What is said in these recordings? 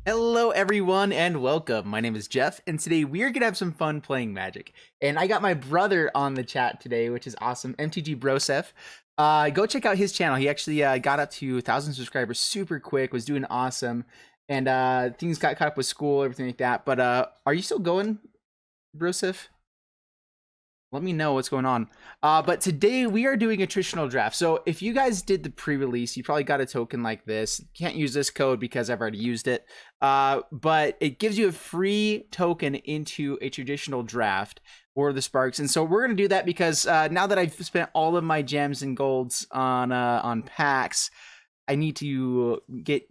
Hello everyone and welcome. My name is Jeff and today we are gonna have some fun playing Magic. And I got my brother on the chat today, which is awesome. MTG Brosef. Go check out his channel. He actually got up to 1,000 subscribers super quick, was doing awesome. And things got caught up with school, everything like that. But are you still going, Brosef? Let me know what's going on. But today we are doing a traditional draft. So if you guys did the pre-release, you probably got a token like this. Can't use this code because I've already used it. But it gives you a free token into a traditional draft for the Sparks. And so we're going to do that because now that I've spent all of my gems and golds on packs, I need to get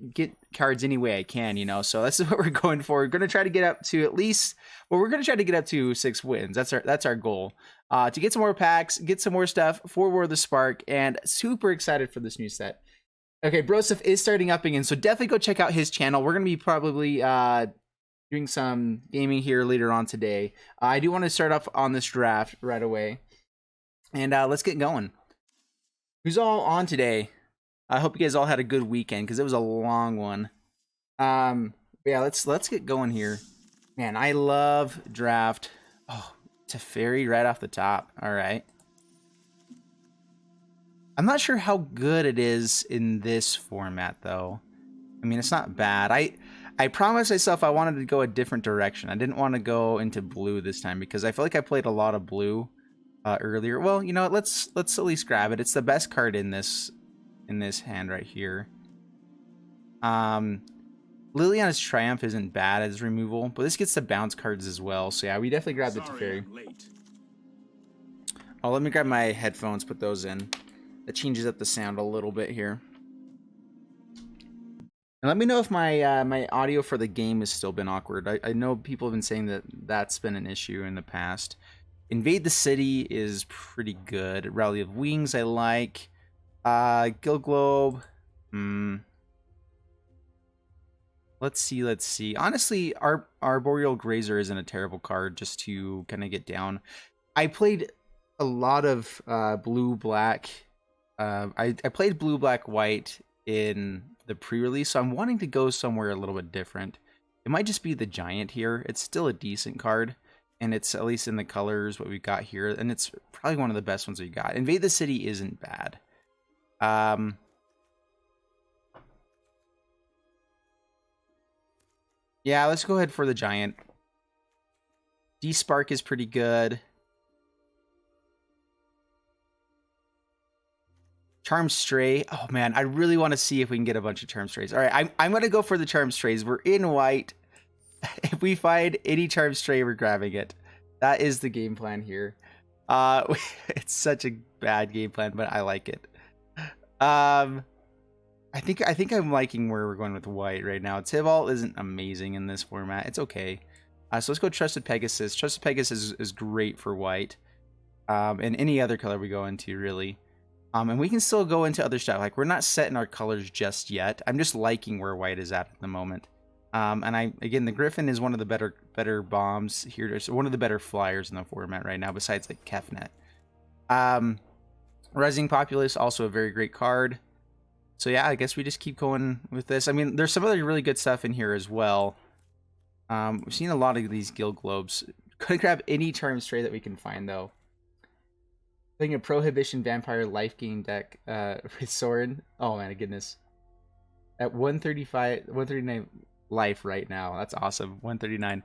cards any way I can, you know. So that's what we're going for. We're going to try to get up to at least, well, we're going to try to get up to 6 wins. That's our goal. To get some more packs, get some more stuff for War of the Spark, and super excited for this new set. Okay, Brosef is starting up again, so definitely go check out his channel. We're going to be probably doing some gaming here later on today. I do want to start off on this draft right away. And let's get going. Who's all on today? I hope you guys all had a good weekend because it was a long one. Yeah, let's get going here. Man, I love draft. Oh, Teferi right off the top. All right. I'm not sure how good it is in this format though. I mean, it's not bad. I promised myself I wanted to go a different direction. I didn't want to go into blue this time because I feel like I played a lot of blue earlier. Well, you know what? Let's at least grab it. It's the best card in this hand right here. Liliana's Triumph isn't bad as removal, but this gets the bounce cards as well. So yeah, we definitely grabbed the Teferi. Oh, let me grab my headphones, put those in. That changes up the sound a little bit here. And let me know if my my audio for the game has still been awkward. I know people have been saying that that's been an issue in the past. Invade the City is pretty good. Rally of Wings I like. Guild Globe. Let's see. Honestly, our Arboreal Grazer isn't a terrible card just to kind of get down. I played a lot of blue-black. I played blue-black-white in the pre-release, so I'm wanting to go somewhere a little bit different. It might just be the Giant here. It's still a decent card, and it's at least in the colors what we got here, and it's probably one of the best ones we got. Invade the City isn't bad. Yeah, let's go ahead for the Giant. D-Spark is pretty good. Charm Stray. Oh man, I really want to see if we can get a bunch of Charm Strays. All right, I'm gonna go for the Charm Strays. We're in white. If we find any Charm Stray, we're grabbing it. That is the game plan here. It's such a bad game plan, but I like it. I think I'm liking where we're going with white right now. Tibalt isn't amazing in this format. It's okay. So let's go Trusted Pegasus. Trusted Pegasus is great for white. And any other color we go into, really. And we can still go into other stuff. Like, we're not setting our colors just yet. I'm just liking where white is at the moment. And again, the Griffin is one of the better bombs here. It's one of the better flyers in the format right now, besides like Kefnet. Rising Populace, also a very great card. So yeah, I guess we just keep going with this. I mean, there's some other really good stuff in here as well. We've seen a lot of these Guild Globes. Could grab any Charm Stray that we can find, though. Playing a Prohibition Vampire life gain deck with Sorin. Oh my goodness. At 139 life right now. That's awesome. 139.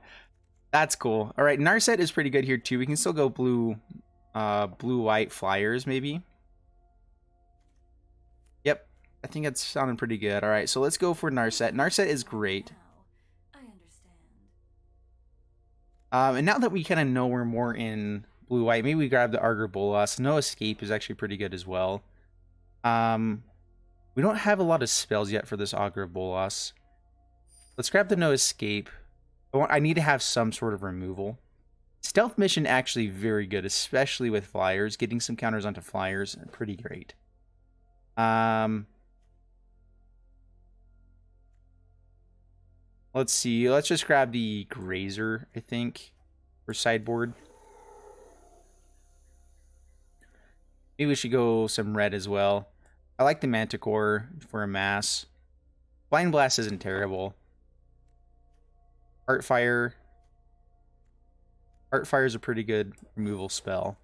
That's cool. All right, Narset is pretty good here too. We can still go blue-white flyers maybe. Yep. I think it's sounding pretty good. All right, so let's go for Narset. Narset is great. And now that we kind of know we're more in blue-white, maybe we grab the Argur Bolas. No Escape is actually pretty good as well. We don't have a lot of spells yet for this Argur Bolas. Let's grab the No Escape. I need to have some sort of removal. Stealth Mission actually very good, especially with flyers. Getting some counters onto flyers, pretty great. Let's see. Let's just grab the Grazer, I think, for sideboard. Maybe we should go some red as well. I like the Manticore for a mass. Blind Blast isn't terrible. Heartfire. Heartfire is a pretty good removal spell.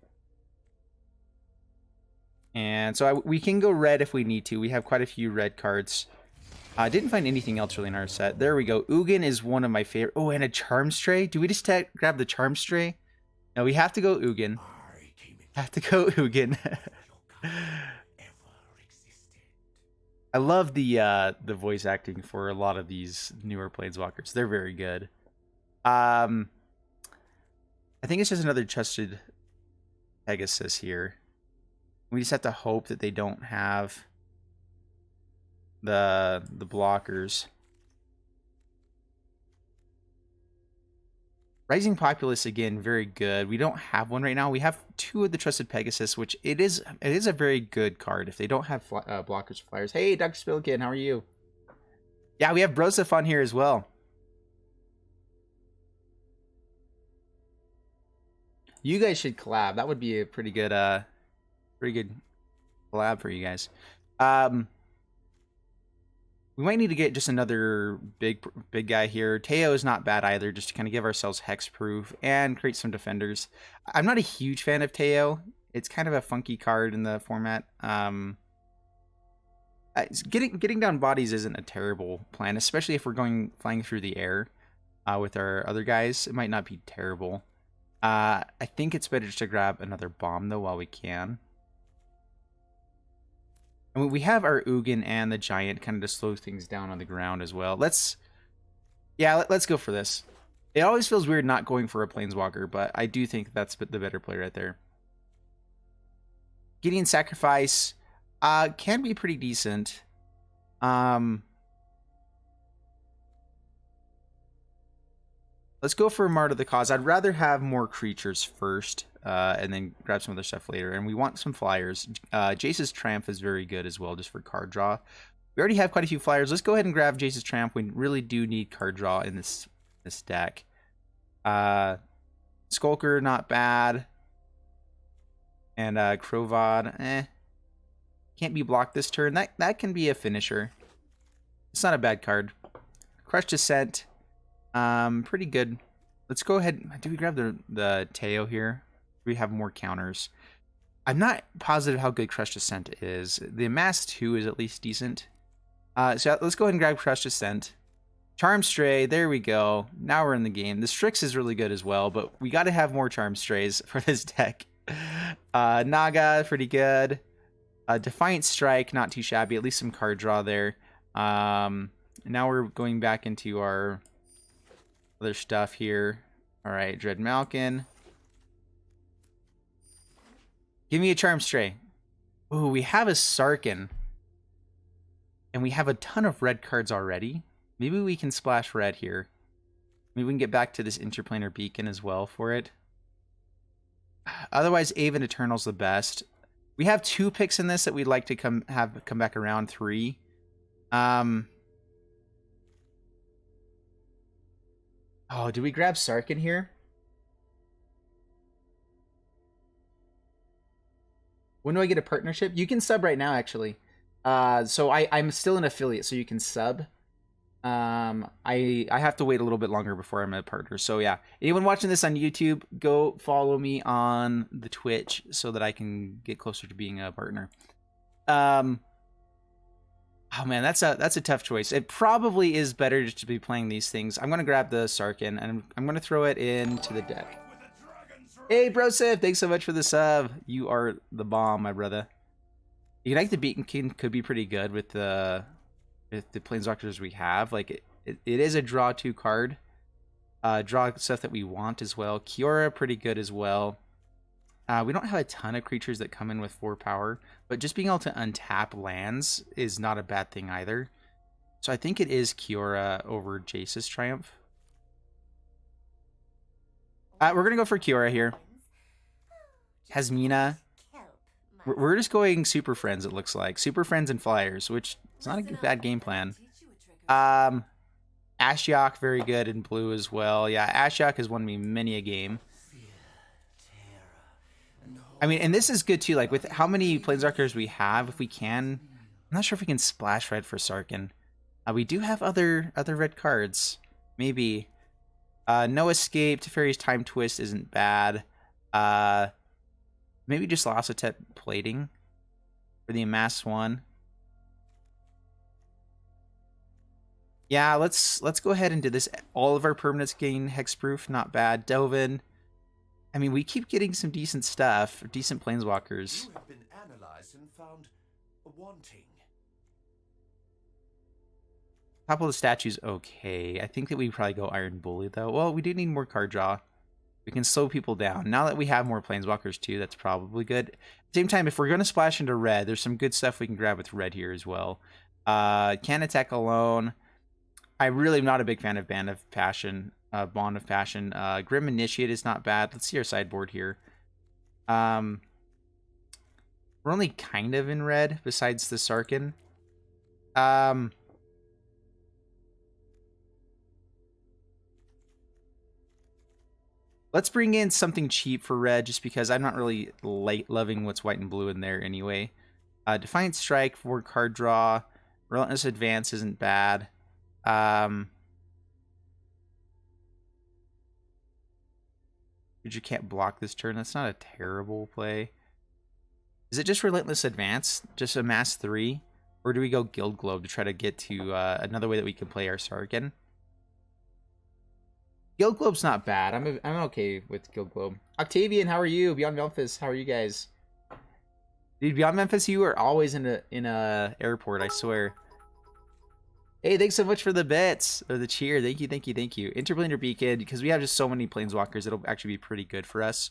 And so we can go red if we need to. We have quite a few red cards. I didn't find anything else really in our set. There we go. Ugin is one of my favorite. Oh, and a Charmstray. Do we just grab the Charmstray? No, we have to go Ugin. Have to go Ugin. I love the voice acting for a lot of these newer Planeswalkers. They're very good. I think it's just another trusted Pegasus here. We just have to hope that they don't have the blockers. Rising Populace, again, very good. We don't have one right now. We have 2 of the Trusted Pegasus, which it is a very good card if they don't have blockers or flyers. Hey, Dr. Spillkin, how are you? Yeah, we have Broseph on here as well. You guys should collab. That would be a pretty good collab for you guys. We might need to get just another big guy here. Teo is not bad either, just to kind of give ourselves hexproof and create some defenders. I'm not a huge fan of Teo. It's kind of a funky card in the format. Getting down bodies isn't a terrible plan, especially if we're flying through the air with our other guys. It might not be terrible. I think it's better just to grab another bomb though while we can. I mean, we have our Ugin and the Giant kind of to slow things down on the ground as well. Let's go for this. It always feels weird not going for a Planeswalker, but I do think that's the better play right there. Gideon Sacrifice can be pretty decent. Let's go for Martyr of the Cause. I'd rather have more creatures first, and then grab some other stuff later. And we want some flyers. Jace's Triumph is very good as well, just for card draw. We already have quite a few flyers. Let's go ahead and grab Jace's Triumph. We really do need card draw in this deck. Skulker, not bad. And Crovad, can't be blocked this turn. That can be a finisher. It's not a bad card. Crush Descent. Pretty good. Let's go ahead. Do we grab the Teo here? We have more counters. I'm not positive how good Crush Descent is. The Amass 2 is at least decent. So let's go ahead and grab Crush Descent. Charmstray, there we go. Now we're in the game. The Strix is really good as well, but we got to have more Charmstrays for this deck. Naga, pretty good. Defiant Strike, not too shabby. At least some card draw there. Now we're going back into our other stuff here. All right, Dread Malkin. Give me a Charmstray. Ooh, we have a Sarkin. And we have a ton of red cards already. Maybe we can splash red here. Maybe we can get back to this Interplanar Beacon as well for it. Otherwise, Aven Eternal's the best. We have 2 picks in this that we'd like to come back around 3. Oh, do we grab Sarkin here? When do I get a partnership? You can sub right now, actually. So I'm still an affiliate, so you can sub. I have to wait a little bit longer before I'm a partner. So yeah, anyone watching this on YouTube, go follow me on the Twitch so that I can get closer to being a partner. Oh man, that's a tough choice. It probably is better just to be playing these things. I'm gonna grab the Sarkin and I'm gonna throw it into the deck. Hey Broseph, thanks so much for the sub. You are the bomb, my brother. Ignite the Beacon King could be pretty good with the Planeswalkers we have. Like it is a draw 2 card. Draw stuff that we want as well. Kiora, pretty good as well. We don't have a ton of creatures that come in with 4 power, but just being able to untap lands is not a bad thing either. So I think it is Kiora over Jace's Triumph. We're going to go for Kiora here. Hasmina. We're just going Super Friends, it looks like. Super Friends and Flyers, which is not a bad game plan. Ashiok, very good in blue as well. Yeah, Ashiok has won me many a game. I mean, and this is good too. Like, with how many Planeswalkers we have, if we can... I'm not sure if we can splash red for Sarkin. We do have other red cards. Maybe... No Escape, Teferi's Time Twist isn't bad. Maybe just Losotep Plating for the Amass one. Yeah, let's go ahead and do this. All of our permanents gain hexproof, not bad. Delvin. I mean, we keep getting some decent stuff, decent planeswalkers. You have been analyzed and found wanting. Top of the statue's okay. I think that we probably go Iron Bully though. Well, we do need more card draw. We can slow people down. Now that we have more planeswalkers too, that's probably good. At the same time, if we're going to splash into red, there's some good stuff we can grab with red here as well. Can't attack alone. I really am not a big fan of Bond of Passion. Grim Initiate is not bad. Let's see our sideboard here. We're only kind of in red besides the Sarkin. Let's bring in something cheap for red just because I'm not really loving what's white and blue in there anyway. Defiant Strike for card draw. Relentless Advance isn't bad. You can't block this turn. That's not a terrible play. Is it just Relentless Advance? Just amass 3? Or do we go Guild Globe to try to get to another way that we can play our Sarkin? Guild Globe's not bad. I'm okay with Guild Globe. Octavian, how are you? Beyond Memphis, how are you guys? Dude, Beyond Memphis, you are always in a airport, I swear. Hey, thanks so much for the bits or the cheer. Thank you. Interplanar Beacon, because we have just so many planeswalkers, it'll actually be pretty good for us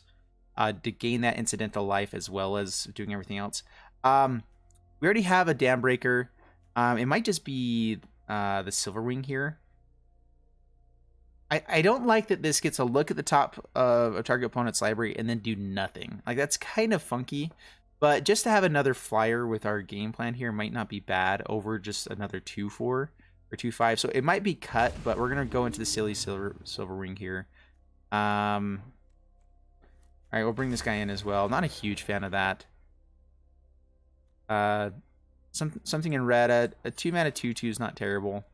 to gain that incidental life as well as doing everything else. We already have a Dam Breaker. It might just be the Silverwing here. I don't like that this gets a look at the top of a target opponent's library and then do nothing. Like, that's kind of funky. But just to have another flyer with our game plan here might not be bad over just another 2-4 or 2-5. So it might be cut, but we're going to go into the silly Silverwing here. All right, we'll bring this guy in as well. Not a huge fan of that. Something in red. A 2-mana 2/2 is not terrible.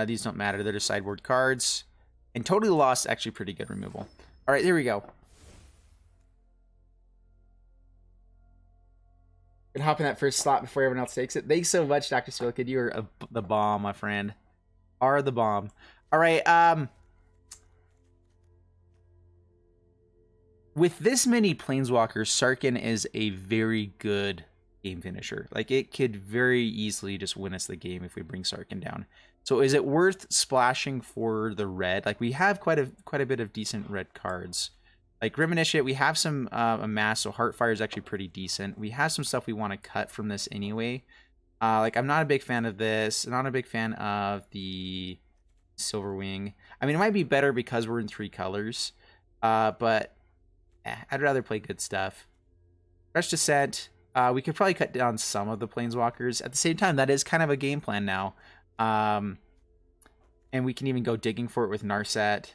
These don't matter. They're just sideboard cards. And Totally Lost, actually pretty good removal. All right, there we go. Can hop in that first slot before everyone else takes it. Thanks so much, Dr. Swilkid. You are the bomb, my friend. Are the bomb. All right. With this many planeswalkers, Sarkin is a very good game finisher. Like, it could very easily just win us the game if we bring Sarkin down. So is it worth splashing for the red? Like, we have quite a bit of decent red cards. Like Grim Initiate, we have some amass, so Heartfire is actually pretty decent. We have some stuff we want to cut from this anyway. Like, I'm not a big fan of this. I'm not a big fan of the Silverwing. I mean, it might be better because we're in 3 colors. But I'd rather play good stuff. Fresh Descent. We could probably cut down some of the Planeswalkers. At the same time, that is kind of a game plan now. And we can even go digging for it with Narset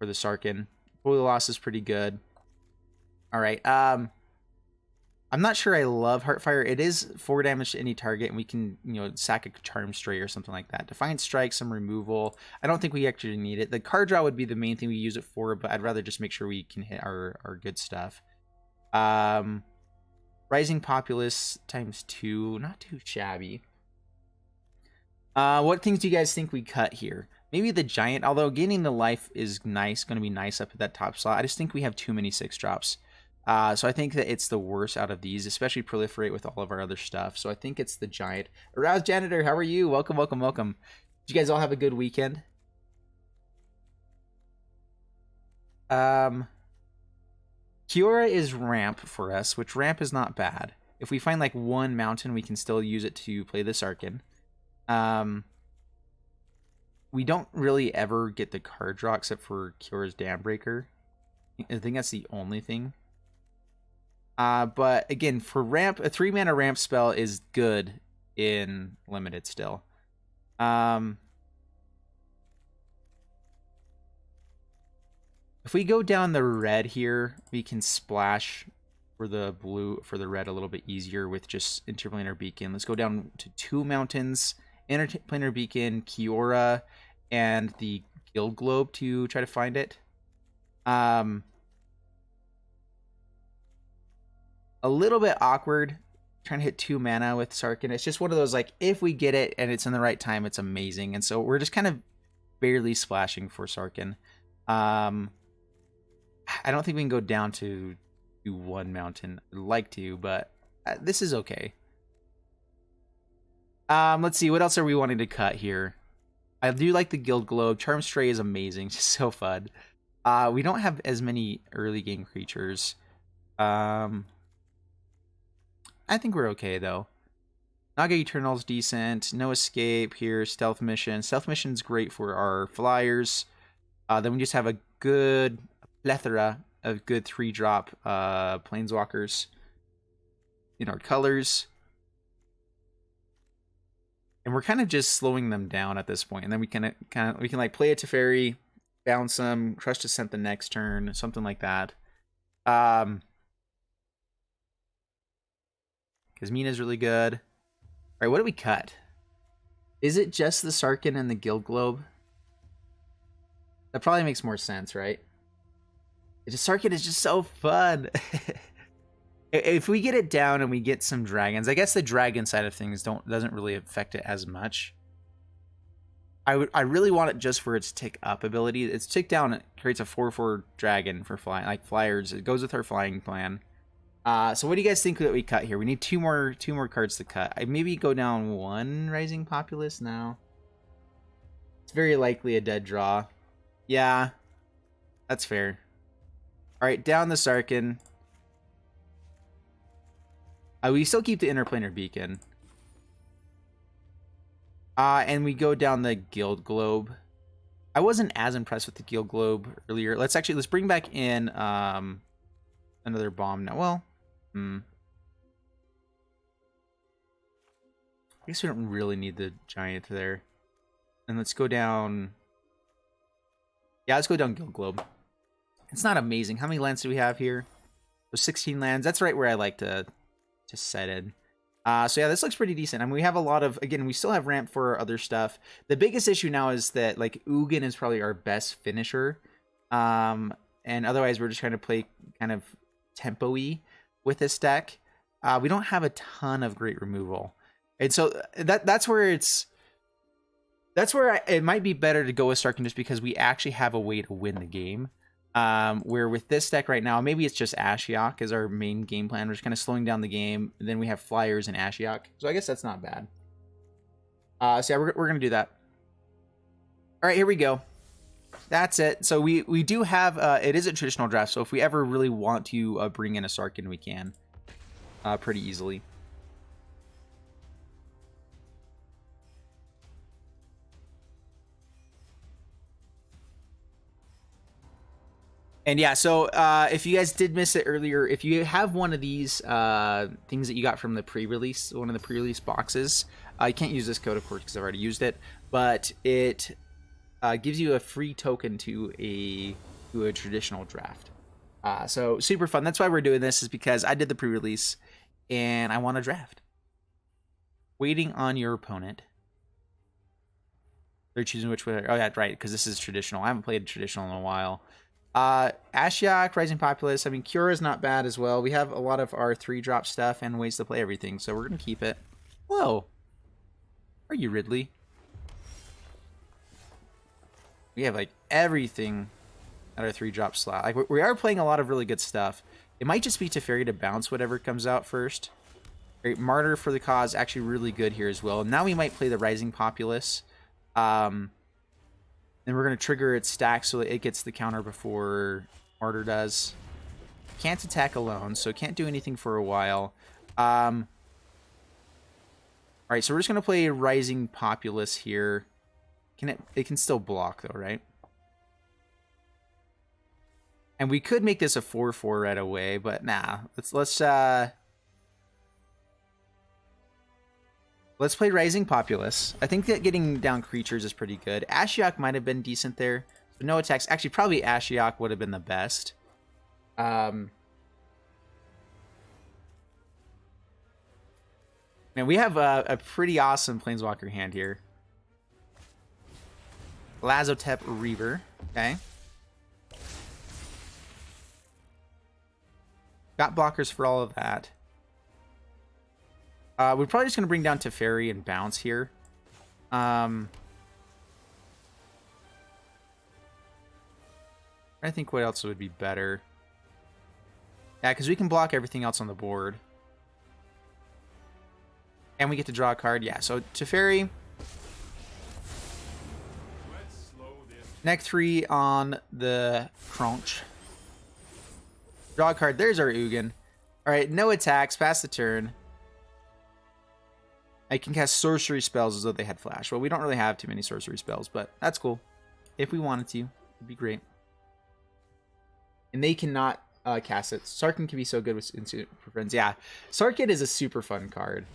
or the Sarkin. Totally Lost is pretty good. All right. I'm not sure I love Heartfire. It is 4 damage to any target, and we can, sack a Charm Stray or something like that. Defiant Strike, some removal. I don't think we actually need it. The card draw would be the main thing we use it for, but I'd rather just make sure we can hit our good stuff. Rising Populace ×2, not too shabby. What things do you guys think we cut here? Maybe the Giant, although gaining the life is nice, going to be nice up at that top slot. I just think we have too many 6-drops. So I think that it's the worst out of these, especially Proliferate with all of our other stuff. So I think it's the Giant. Aroused Janitor, how are you? Welcome. Did you guys all have a good weekend? Kiora is ramp for us, which ramp is not bad. If we find like one mountain, we can still use it to play the Sarkin. We don't really ever get the card draw except for Kiora's Dam Breaker. I think that's the only thing. But again, for ramp, a 3-mana ramp spell is good in limited still. If we go down the red here, we can splash for the blue, for the red a little bit easier with just Interplanar Beacon. Let's go down to 2 mountains Interplanar Beacon, Kiora, and the Guild Globe to try to find it. A little bit awkward trying to hit 2 mana with Sarkhan. It's just one of those, like, if we get it and it's in the right time, it's amazing. And so we're just kind of barely splashing for Sarkhan. I don't think we can go down to 1 mountain. I'd like to, but this is okay. Let's see, what else are we wanting to cut here? I do like the Guild Globe. Charm Stray is amazing, just so fun. We don't have as many early game creatures. I think we're okay, though. Naga Eternal's decent. No Escape here. Stealth Mission. Stealth Mission's great for our flyers. Then we just have a good plethora of good 3-drop Planeswalkers in our colors. And we're kind of just slowing them down at this point. And then we can like play a Teferi, bounce them, Crush Descent the next turn, something like that. Because Mina's really good. All right, what do we cut? Is it just the Sarkhan and the Guild Globe? That probably makes more sense, right? Sarkhan is just so fun. If we get it down and we get some dragons, I guess the dragon side of things doesn't really affect it as much. I really want it just for its tick up ability. Its tick down, it creates a 4/4 dragon for flying, like flyers. It goes with our flying plan. So what do you guys think that we cut here? We need two more cards to cut. I maybe go down 1 Rising Populace now. It's very likely a dead draw. Yeah, that's fair. All right, down the Sarkhan. We still keep the Interplanar Beacon. And we go down the Guild Globe. I wasn't as impressed with the Guild Globe earlier. Let's bring back in another bomb now. Well, I guess we don't really need the giant there. And let's go down. Yeah, let's go down Guild Globe. It's not amazing. How many lands do we have here? There's 16 lands. That's right where I like to set in. So yeah, this looks pretty decent. I mean, we have a lot of, again, we still have ramp for our other stuff. The biggest issue now is that, like, Ugin is probably our best finisher. And otherwise, we're just trying to play kind of tempo-y with this deck. We don't have a ton of great removal. And so that's where it might be better to go with Sarkhan just because we actually have a way to win the game. Where with this deck right now, maybe it's just Ashiok as our main game plan. We're just kind of slowing down the game. And then we have flyers and Ashiok. So I guess that's not bad. So yeah, we're going to do that. All right, here we go. That's it. So we do have, it is a traditional draft. So if we ever really want to bring in a Sarkhan, we can pretty easily. And yeah, so if you guys did miss it earlier, if you have one of these things that you got from the pre-release, one of the pre-release boxes, you can't use this code, of course, because I've already used it, but it gives you a free token to a traditional draft. So super fun. That's why we're doing this, is because I did the pre-release and I want to draft. Waiting on your opponent. They're choosing which way. Oh, yeah, right, because this is traditional. I haven't played traditional in a while. Ashiok, Rising Populace. I mean, Cura is not bad as well. We have a lot of our 3-drop stuff and ways to play everything, so we're going to keep it. Whoa. Are you Ridley? We have, like, everything at our 3-drop slot. Like, we are playing a lot of really good stuff. It might just be Teferi to bounce whatever comes out first. Great. Martyr for the Cause, actually really good here as well. Now we might play the Rising Populace. Then we're going to trigger its stack so that it gets the counter before Martyr does. Can't attack alone, so can't do anything for a while. Alright, so we're just going to play Rising Populace here. It can still block, though, right? And we could make this a 4/4 right away, but nah. Let's play Rising Populace. I think that getting down creatures is pretty good. Ashiok might have been decent there. So no attacks. Actually, probably Ashiok would have been the best. Man, we have a pretty awesome Planeswalker hand here. Lazotep Reaver. Okay. Got blockers for all of that. We're probably just going to bring down Teferi and bounce here. I think what else would be better. Yeah, because we can block everything else on the board. And we get to draw a card. Yeah, so Teferi. Neck 3 on the Crunch. Draw a card. There's our Ugin. Alright, no attacks. Pass the turn. I can cast sorcery spells as though they had flash. Well, we don't really have too many sorcery spells, but that's cool. If we wanted to, it'd be great. And they cannot cast it. Sarkhan can be so good with Super Friends. Yeah, Sarkhan is a super fun card.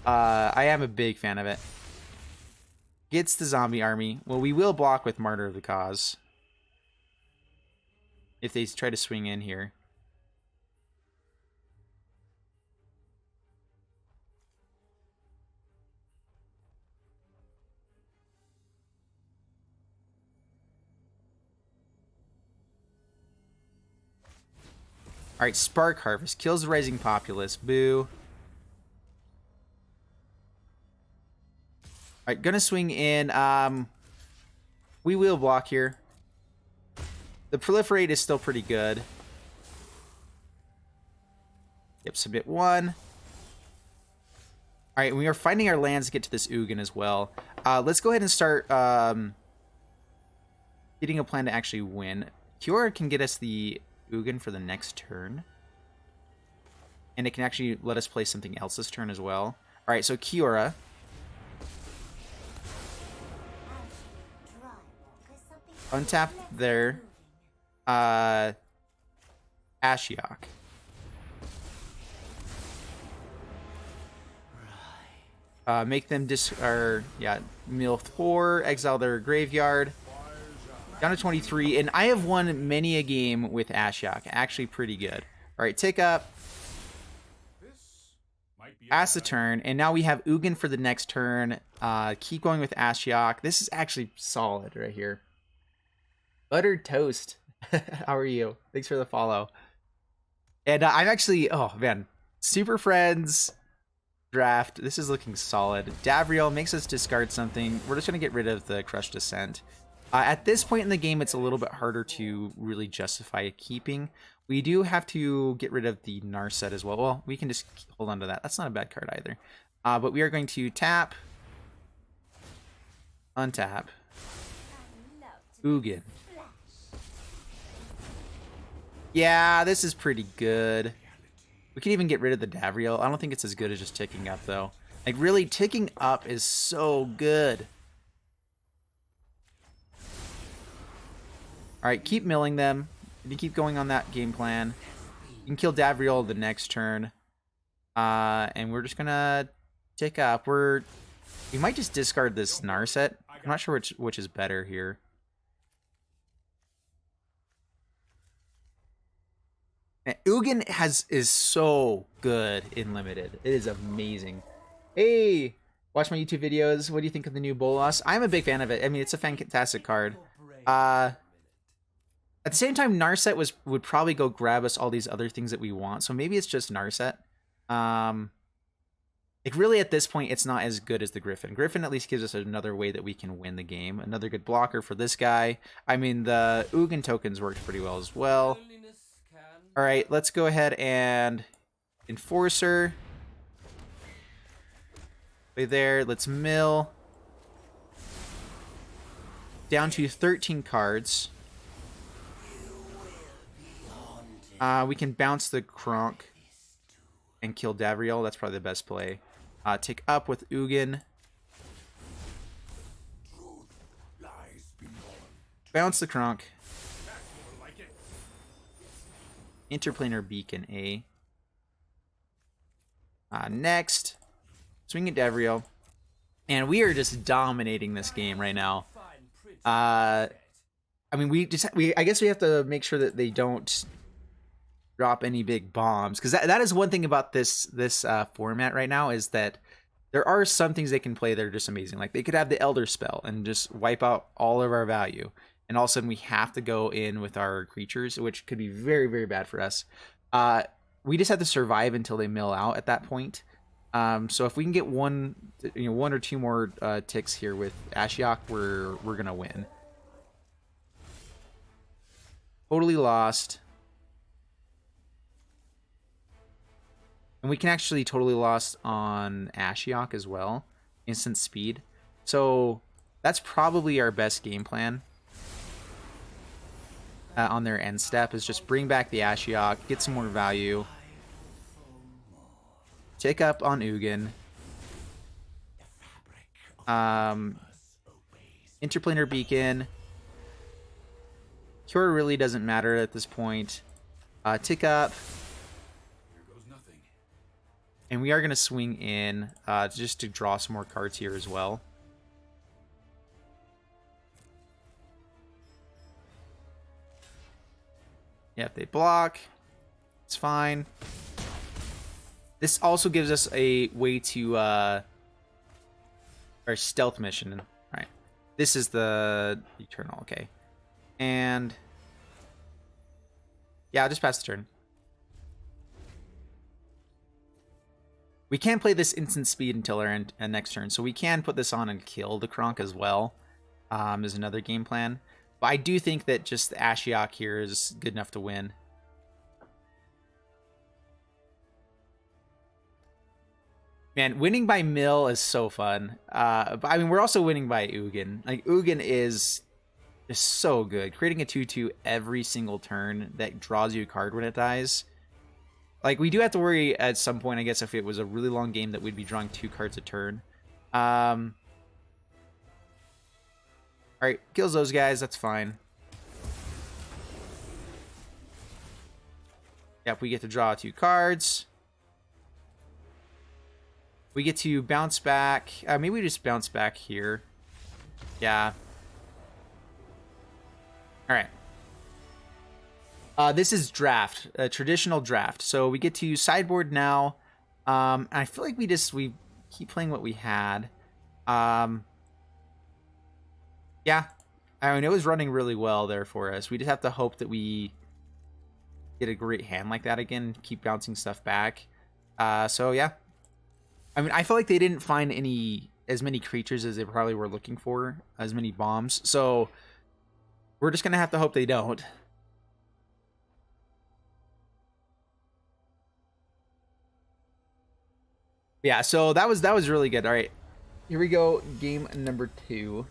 I am a big fan of it. Gets the zombie army. Well, we will block with Martyr of the Cause. If they try to swing in here. Alright, Spark Harvest. Kills the Rising Populace. Boo. Alright, gonna swing in. We will block here. The Proliferate is still pretty good. Yep, submit 1. Alright, we are finding our lands to get to this Ugin as well. Let's go ahead and start getting a plan to actually win. Kiora can get us the Ugin for the next turn. And it can actually let us play something else this turn as well. Alright, so Kiora. Untap there. Ashiok. Make them mill 4, exile their graveyard. Down to 23, and I have won many a game with Ashiok. Actually pretty good. Alright, tick up. Pass the turn, and now we have Ugin for the next turn. Keep going with Ashiok. This is actually solid right here. Buttered Toast. How are you? Thanks for the follow. And I'm actually, oh man, Super Friends draft. This is looking solid. Davriel makes us discard something. We're just going to get rid of the Crushed Descent. At this point in the game, it's a little bit harder to really justify keeping. We do have to get rid of the Narset as well. Well, we can just hold on to that. That's not a bad card either. But we are going to tap, untap, Ugin. Yeah, this is pretty good. We can even get rid of the Davriel. I don't think it's as good as just ticking up, though. Like, really, ticking up is so good. Alright, keep milling them. If you keep going on that game plan, you can kill Davriel the next turn. And we're just gonna tick up. We might just discard this Narset. I'm not sure which is better here. And Ugin is so good in Limited. It is amazing. Hey! Watch my YouTube videos. What do you think of the new Bolas? I'm a big fan of it. I mean, it's a fantastic card. At the same time, Narset would probably go grab us all these other things that we want. So maybe it's just Narset. Like really at this point, it's not as good as the Griffin. Griffin at least gives us another way that we can win the game. Another good blocker for this guy. I mean, the Ugin tokens worked pretty well as well. All right, let's go ahead and Enforcer. Play there. Let's mill. Down to 13 cards. We can bounce the Kronk and kill Davriel. That's probably the best play. Tick up with Ugin. Bounce the Kronk. Interplanar Beacon A. Next. Swing at Davriel. And we are just dominating this game right now. I mean, I guess we have to make sure that they don't drop any big bombs, because that is one thing about this format right now, is that there are some things they can play that are just amazing. Like they could have the Elder Spell and just wipe out all of our value, and all of a sudden we have to go in with our creatures, which could be very, very bad for us. We just have to survive until they mill out at that point. So if we can get one or two more ticks here with Ashiok, we're gonna win. Totally lost. And we can actually totally lost on Ashiok as well. Instant speed. So that's probably our best game plan. On their end step is just bring back the Ashiok, get some more value. Tick up on Ugin. Interplanar Beacon. Cure really doesn't matter at this point. Tick up. And we are going to swing in just to draw some more cards here as well. Yeah, if they block, it's fine. This also gives us a way to our stealth mission. Right. This is the Eternal, okay. And yeah, I'll just pass the turn. We can play this instant speed until our next turn, so we can put this on and kill the Kronk as well, is another game plan. But I do think that just the Ashiok here is good enough to win. Man, winning by mill is so fun. But I mean, we're also winning by Ugin. Like, Ugin is so good. Creating a 2/2 every single turn that draws you a card when it dies. Like, we do have to worry at some point, I guess, if it was a really long game, that we'd be drawing 2 cards a turn. Alright, kills those guys, that's fine. Yep, we get to draw 2 cards. We get to bounce back. Maybe we just bounce back here. Yeah. Alright. This is draft, a traditional draft. So we get to sideboard now. I feel like we keep playing what we had. Yeah, I mean, it was running really well there for us. We just have to hope that we get a great hand like that again, keep bouncing stuff back. So yeah, I mean, I feel like they didn't find as many creatures as they probably were looking for, as many bombs. So we're just gonna have to hope they don't. Yeah, so that was really good. All right, here we go. Game number 2.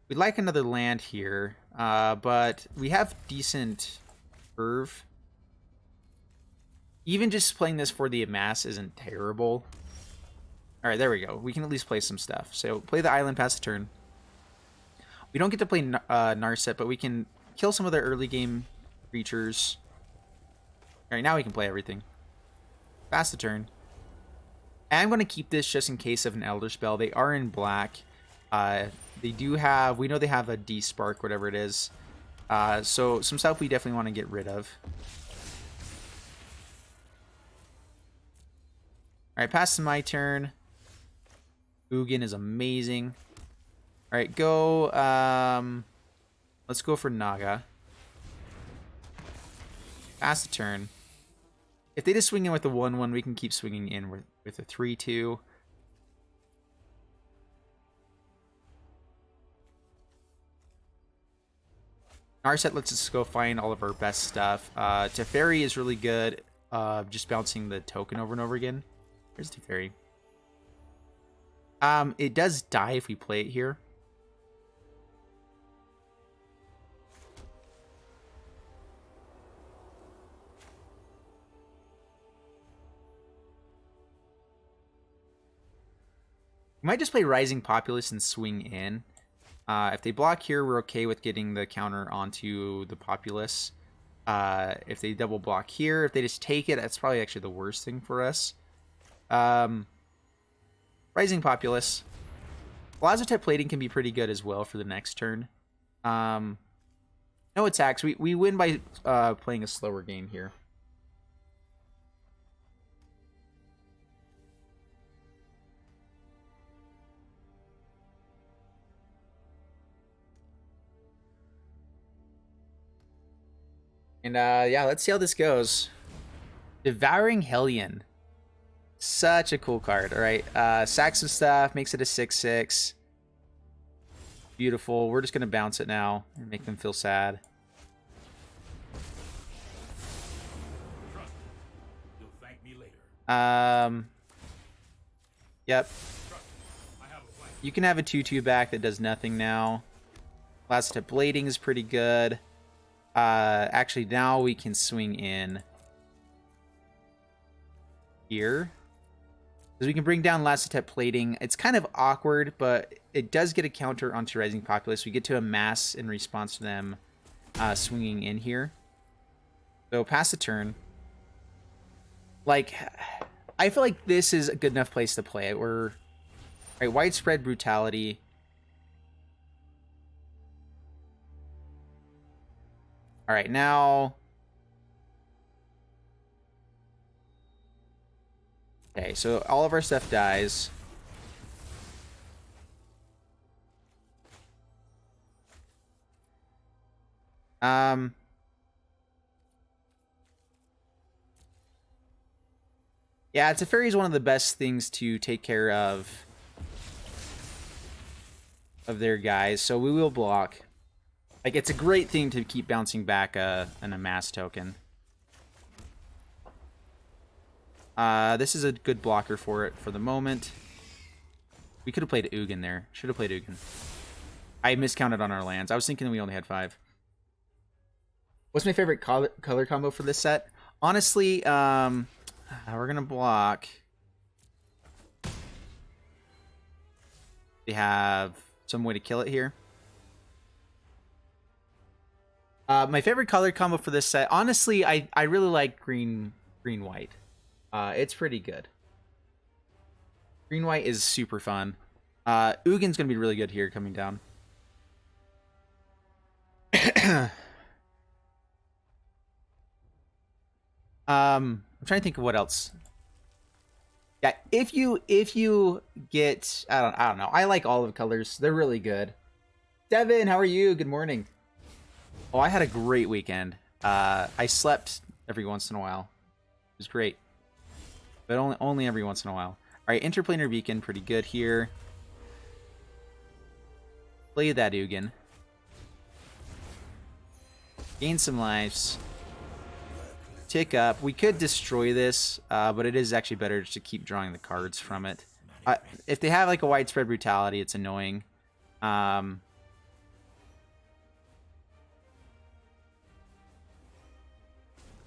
We'd like another land here, but we have decent curve. Even just playing this for the amass isn't terrible. All right, there we go. We can at least play some stuff. So play the island, pass the turn. We don't get to play Narset, but we can kill some of their early game creatures. All right, now we can play everything. Pass the turn. And I'm going to keep this just in case of an Elder Spell. They are in black. They do have, we know they have a D-Spark, whatever it is. So some stuff we definitely want to get rid of. Alright, pass to my turn. Ugin is amazing. Alright, go, let's go for Naga. Pass the turn. If they just swing in with the 1/1, we can keep swinging in with a 3/2. Narset lets us go find all of our best stuff. Teferi is really good, just bouncing the token over and over again. Here's Teferi. It does die if we play it here. We might just play Rising Populace and swing in. If they block here, we're okay with getting the counter onto the Populace. If they double block here, if they just take it, that's probably actually the worst thing for us. Rising Populace. Lazotep Plating can be pretty good as well for the next turn. No attacks. We win by playing a slower game here. And yeah, let's see how this goes. Devouring Hellion. Such a cool card. All right, sack some stuff, makes it a 6/6. Beautiful. We're just gonna bounce it now and make them feel sad. You'll thank me later. Yep. You can have a 2/2 back that does nothing now. Last Tip Blading is pretty good. Actually, now we can swing in here. Because we can bring down Lacetep Plating. It's kind of awkward, but it does get a counter onto Rising Populace. We get to amass in response to them swinging in here. So pass the turn. Like, I feel like this is a good enough place to play it. We're... Right, Widespread Brutality. Alright, now... Okay, so all of our stuff dies. Yeah, Teferi is one of the best things to take care of their guys, so we will block. Like, it's a great thing to keep bouncing back an amass token. This is a good blocker for it for the moment. We could have played Ugin there. Should have played Ugin. I miscounted on our lands. I was thinking we only had 5. What's my favorite color combo for this set? Honestly, we're going to block. We have some way to kill it here. My favorite color combo for this set, honestly, I really like green-white. It's pretty good. Green-white is super fun. Ugin's going to be really good here coming down. I'm trying to think of what else. Yeah, if you get, I don't know. I like olive colors. They're really good. Devin, how are you? Good morning. Oh, I had a great weekend. I slept every once in a while. It was great. But only every once in a while. Alright, Interplanar Beacon, pretty good here. Play that Ugin. Gain some lives. Tick up. We could destroy this, but it is actually better just to keep drawing the cards from it. If they have like a Widespread Brutality, it's annoying. Yeah,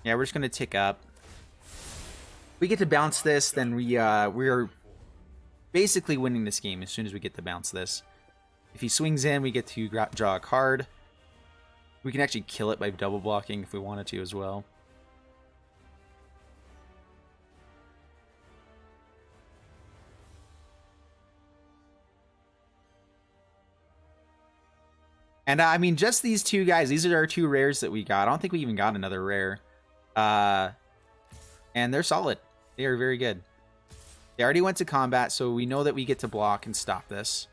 we're just gonna tick up. We get to bounce this, then we're basically winning this game as soon as we get to bounce this. If he swings in, we get to draw a card. We can actually kill it by double blocking if we wanted to as well. And I mean, just these two guys, these are our 2 rares that we got. I don't think we even got another rare. And they're solid. They are very good. They already went to combat, so we know that we get to block and stop this.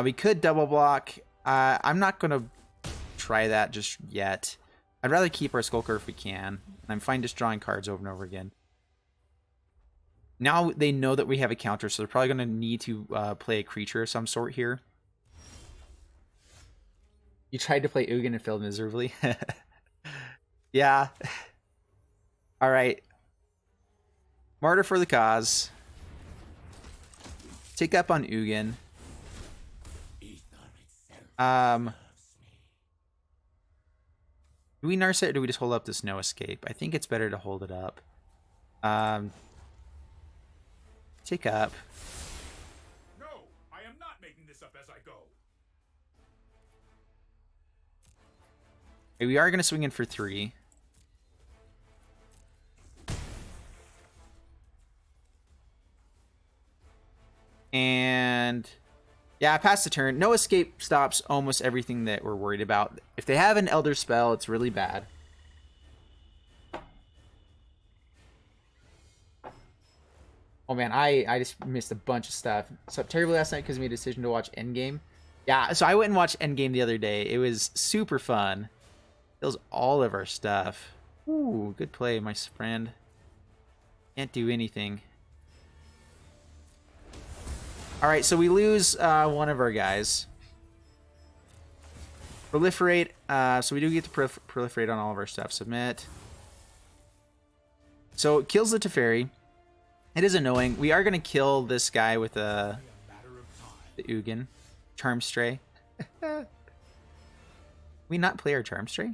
We could double block. I'm not going to try that just yet. I'd rather keep our Skulker if we can. I'm fine just drawing cards over and over again. Now they know that we have a counter, so they're probably going to need to play a creature of some sort here. You tried to play Ugin and failed miserably. Yeah. All right. Martyr for the cause. Tick up on Ugin. Do we nurse it or do we just hold up this no escape? I think it's better to hold it up. Tick up. No, I am not making this up as I go. We are going to swing in for 3. And yeah, pass the turn. No escape stops almost everything that we're worried about. If they have an Elder Spell, it's really bad. Oh man, I just missed a bunch of stuff. Slept terribly last night because we made a decision to watch Endgame. Yeah, so I went and watched Endgame the other day. It was super fun. Kills all of our stuff. Ooh, good play, my friend. Can't do anything. Alright, so we lose one of our guys. Proliferate. So we do get to proliferate on all of our stuff. Submit. So it kills the Teferi. It is annoying. We are going to kill this guy with the Ugin. Charm Stray. We not play our Charm Stray?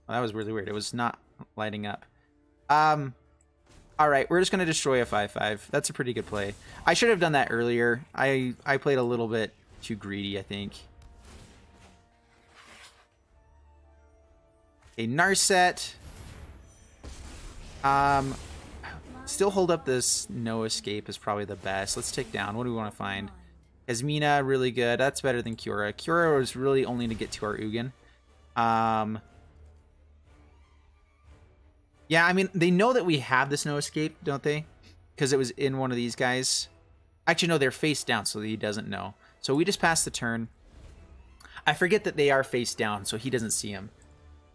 Oh, that was really weird. It was not lighting up. Alright, we're just going to destroy a 5/5. That's a pretty good play. I should have done that earlier. I played a little bit too greedy, I think. A Narset. Still hold up this no escape is probably the best. Let's take down. What do we want to find? Esmina, really good. That's better than Cura. Cura was really only to get to our Ugin. Yeah, I mean, they know that we have this no escape, don't they? Because it was in one of these guys. Actually, no, they're face down, so he doesn't know. So we just pass the turn. I forget that they are face down, so he doesn't see him.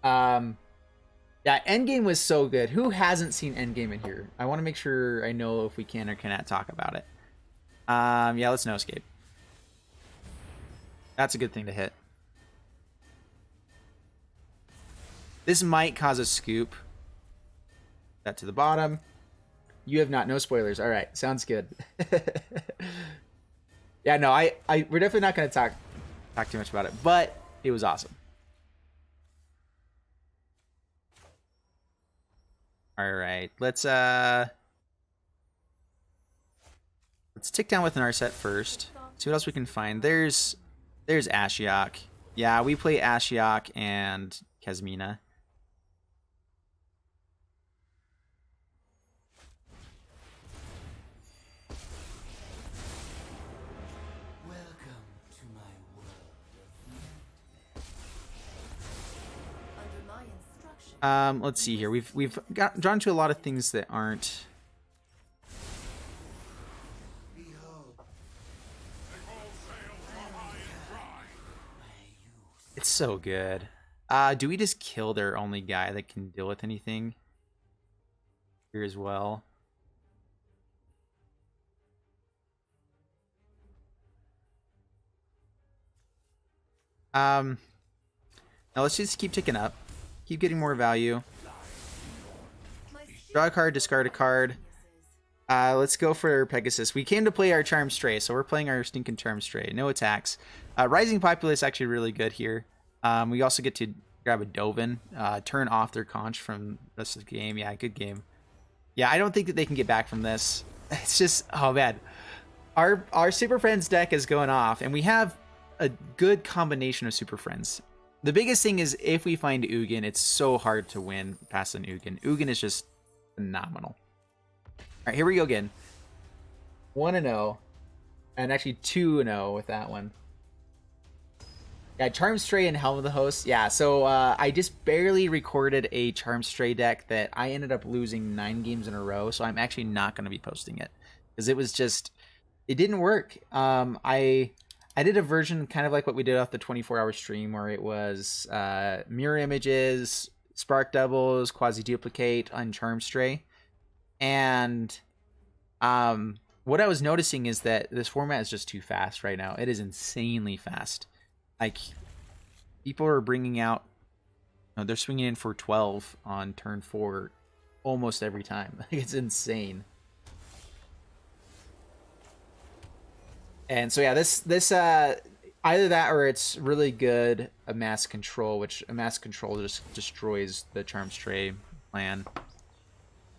Yeah, Endgame was so good. Who hasn't seen Endgame in here? I want to make sure I know if we can or cannot talk about it. Yeah, let's no escape. That's a good thing to hit. This might cause a scoop. That to the bottom. You have not. No spoilers. All right. Sounds good. Yeah, no, we're definitely not going to talk too much about it, but it was awesome. All right. Let's tick down with an Narset first. See what else we can find. There's Ashiok. Yeah, we play Ashiok and Kasmina. Let's see here. We've drawn to a lot of things that aren't. It's so good. Do we just kill their only guy that can deal with anything here as well? Now let's just keep ticking up. Keep getting more value. Draw a card, discard a card. Let's go for Pegasus. We came to play our Charm Stray, so we're playing our stinking Charm Stray. No attacks. Rising Populace is actually really good here. We also get to grab a Dovin, turn off their conch from the rest of the game. Yeah, good game. Yeah, I don't think that they can get back from this. It's just, oh man. Our Super Friends deck is going off, and we have a good combination of Super Friends. The biggest thing is if we find Ugin, it's so hard to win past an Ugin. Ugin is just phenomenal. All right, here we go again. 1-0, and actually 2-0 with that one. Yeah, Charm Stray and Helm of the Host. Yeah, so I just barely recorded a Charm Stray deck that I ended up losing 9 games in a row, so I'm actually not going to be posting it. Because it was just, it didn't work. I did a version kind of like what we did off the 24-hour stream where it was mirror images, spark doubles, quasi-duplicate on Charm Stray. And what I was noticing is that this format is just too fast right now. It is insanely fast. Like, people are bringing out, they're swinging in for 12 on turn 4 almost every time. Like, it's insane. And so yeah, this either that or it's really good a mass control, which a mass control just destroys the Charm Stray plan.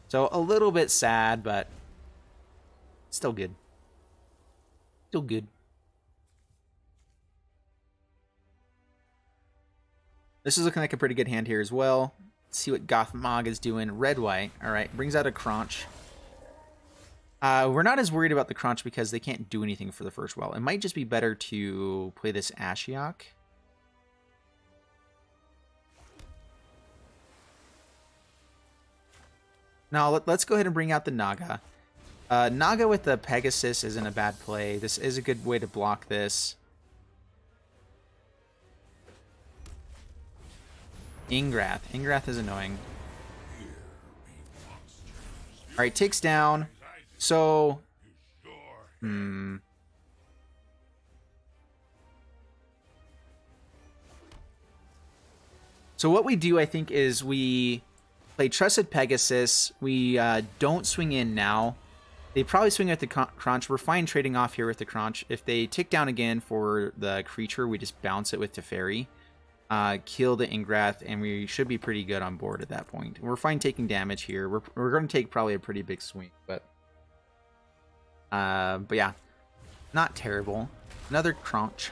So a little bit sad, but still good. Still good. This is looking like a pretty good hand here as well. Let's see what Gothmog is doing. Red-white. All right, brings out a Crunch. We're not as worried about the Crunch because they can't do anything for the first well. It might just be better to play this Ashiok. Now, let's go ahead and bring out the Naga. Naga with the Pegasus isn't a bad play. This is a good way to block this. Ingrath. Ingrath is annoying. Alright, takes down. So... So what we do, I think, is we play Trusted Pegasus. We don't swing in now. They probably swing at the Crunch. We're fine trading off here with the Crunch. If they tick down again for the creature, we just bounce it with Teferi. Kill the Ingrath, and we should be pretty good on board at that point. We're fine taking damage here. We're going to take probably a pretty big swing, but yeah, not terrible. Another Crunch.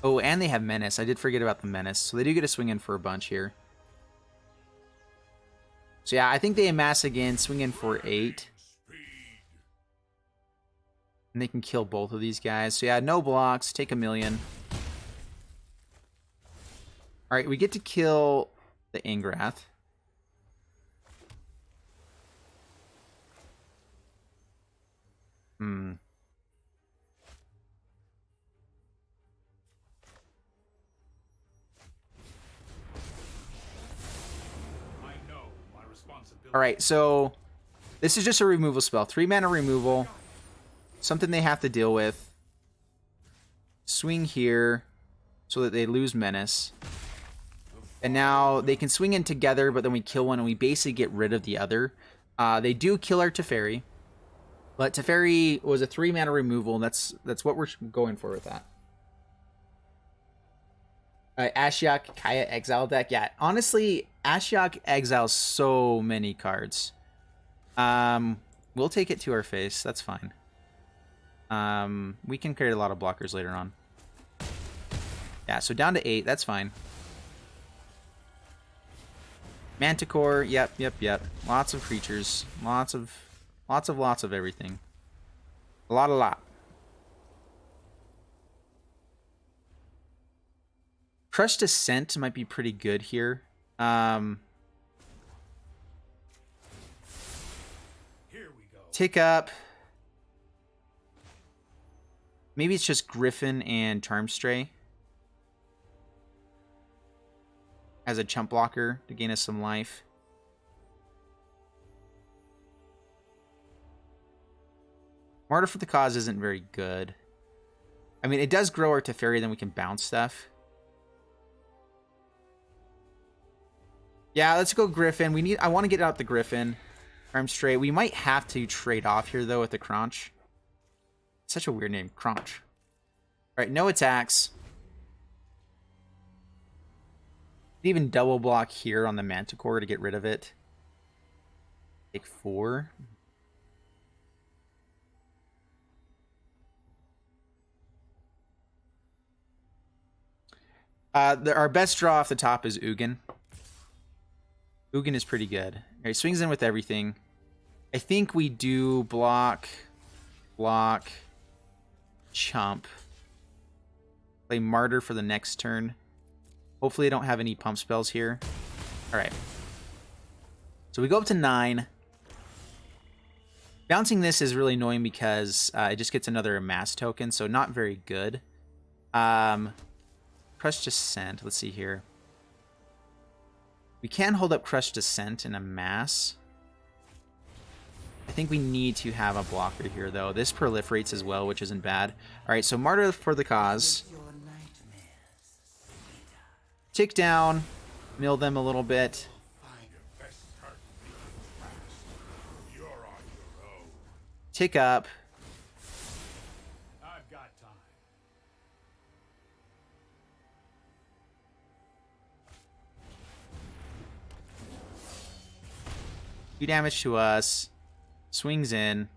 Oh, and they have Menace. I did forget about the Menace, so they do get a swing in for a bunch here. So yeah, I think they amass again, swing in for 8. And they can kill both of these guys. So yeah, no blocks, take 1,000,000. Alright, we get to kill the Ingrath. Alright, so this is just a removal spell. 3 mana removal. Something they have to deal with. Swing here so that they lose Menace. And now they can swing in together, but then we kill one and we basically get rid of the other. They do kill our Teferi. But Teferi was a 3 mana removal, and that's what we're going for with that. Ashiok Kaya Exile deck. Yeah, honestly, Ashiok exiles so many cards. We'll take it to our face. That's fine. We can create a lot of blockers later on. Yeah, so down to 8. That's fine. Manticore. Yep. Lots of creatures. Lots of everything. A lot. Crush Descent might be pretty good here. Here we go. Tick up. Maybe it's just Griffin and Charmstray as a chump blocker to gain us some life. Martyr for the Cause isn't very good. I mean, it does grow our Teferi, then we can bounce stuff. Yeah, let's go Griffin. I want to get out the Griffin. Charmstray. We might have to trade off here, though, with the Crunch. Such a weird name, Crunch. Alright, no attacks. Even double block here on the Manticore to get rid of it. Take 4. Our best draw off the top is Ugin. Ugin is pretty good. Alright, swings in with everything. I think we do block, chump. Play Martyr for the next turn. Hopefully I don't have any pump spells here. Alright. So we go up to 9. Bouncing this is really annoying because it just gets another amass token, so not very good. Crush Descent. Let's see here. We can hold up Crush Descent and amass. I think we need to have a blocker here, though. This proliferates as well, which isn't bad. Alright, so Martyr for the Cause. Tick down. Mill them a little bit. Tick up. I've got time. 2 damage to us. Swings in.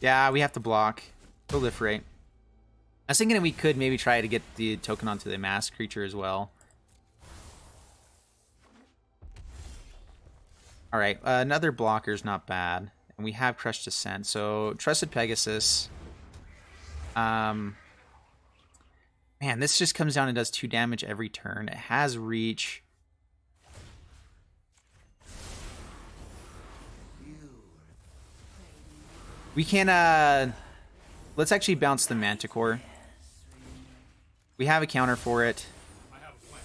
Yeah, we have to block. Proliferate. I was thinking that we could maybe try to get the token onto the mass creature as well. Alright, another blocker's not bad. And we have Crushed Descent. So, Trusted Pegasus. Man, this just comes down and does 2 damage every turn. It has reach. We can, let's actually bounce the Manticore. We have a counter for it. I have a plan.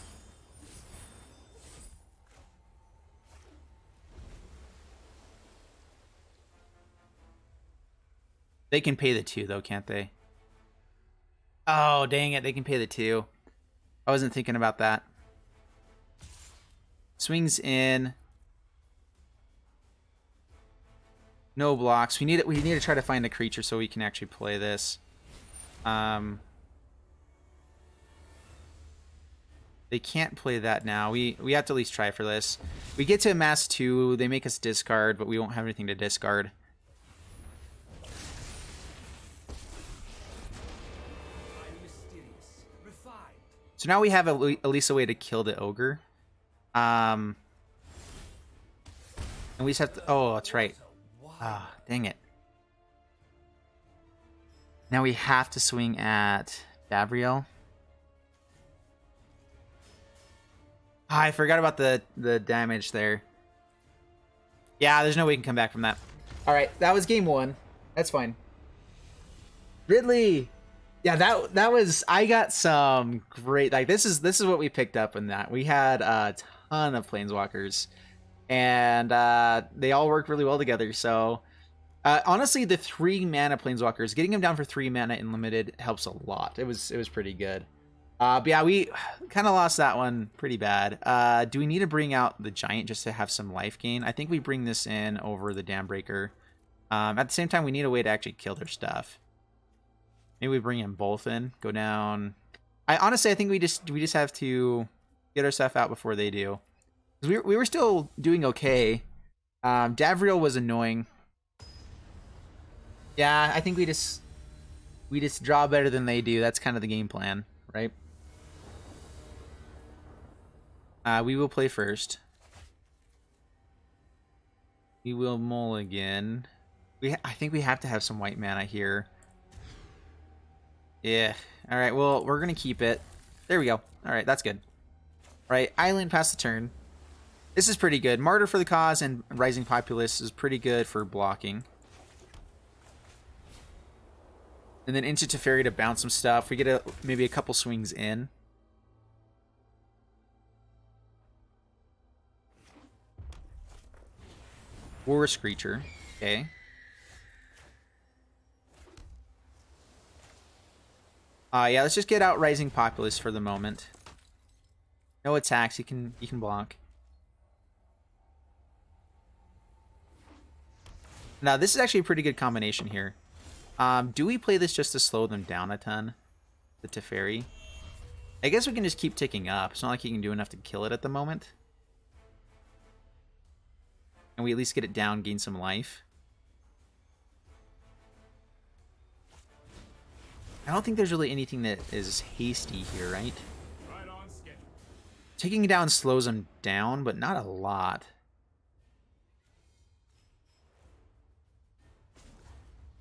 They can pay the 2, though, can't they? Oh, dang it. They can pay the 2. I wasn't thinking about that. Swings in. No blocks. We need to try to find a creature so we can actually play this. They can't play that now. We have to at least try for this. We get to amass 2. They make us discard, but we won't have anything to discard. So now we have at least a way to kill the ogre. And we just have to... Oh, that's right. Ah, dang it. Now we have to swing at Davriel. Ah, I forgot about the damage there. Yeah, there's no way we can come back from that. All right, that was game 1. That's fine. Ridley. Yeah, that was. I got some great. Like this is what we picked up in that. We had a ton of planeswalkers, and they all work really well together. So honestly, the 3 mana planeswalkers, getting them down for 3 mana in limited helps a lot. It was pretty good. But yeah, we kind of lost that one pretty bad. Do we need to bring out the giant just to have some life gain? I think we bring this in over the Dam Breaker. At the same time, we need a way to actually kill their stuff. Maybe we bring them both in, go down. Honestly, I think we just have to get our stuff out before they do. 'Cause we were still doing okay. Davriel was annoying. Yeah, I think we just draw better than they do. That's kind of the game plan, right? We will play first. We will mulligan. I think we have to have some white mana here. Yeah. All right. Well, we're gonna keep it. There we go. All right. That's good. All right. Island past the turn. This is pretty good. Martyr for the Cause and Rising Populace is pretty good for blocking. And then into Teferi to bounce some stuff. We get maybe a couple swings in. War Screecher. Okay. Yeah, let's just get out Rising Populace for the moment. No attacks, you can block. Now, this is actually a pretty good combination here. Do we play this just to slow them down a ton? The Teferi? I guess we can just keep ticking up. It's not like you can do enough to kill it at the moment. And we at least get it down, gain some life. I don't think there's really anything that is hasty here, right? Right on schedule. Taking it down slows them down, but not a lot.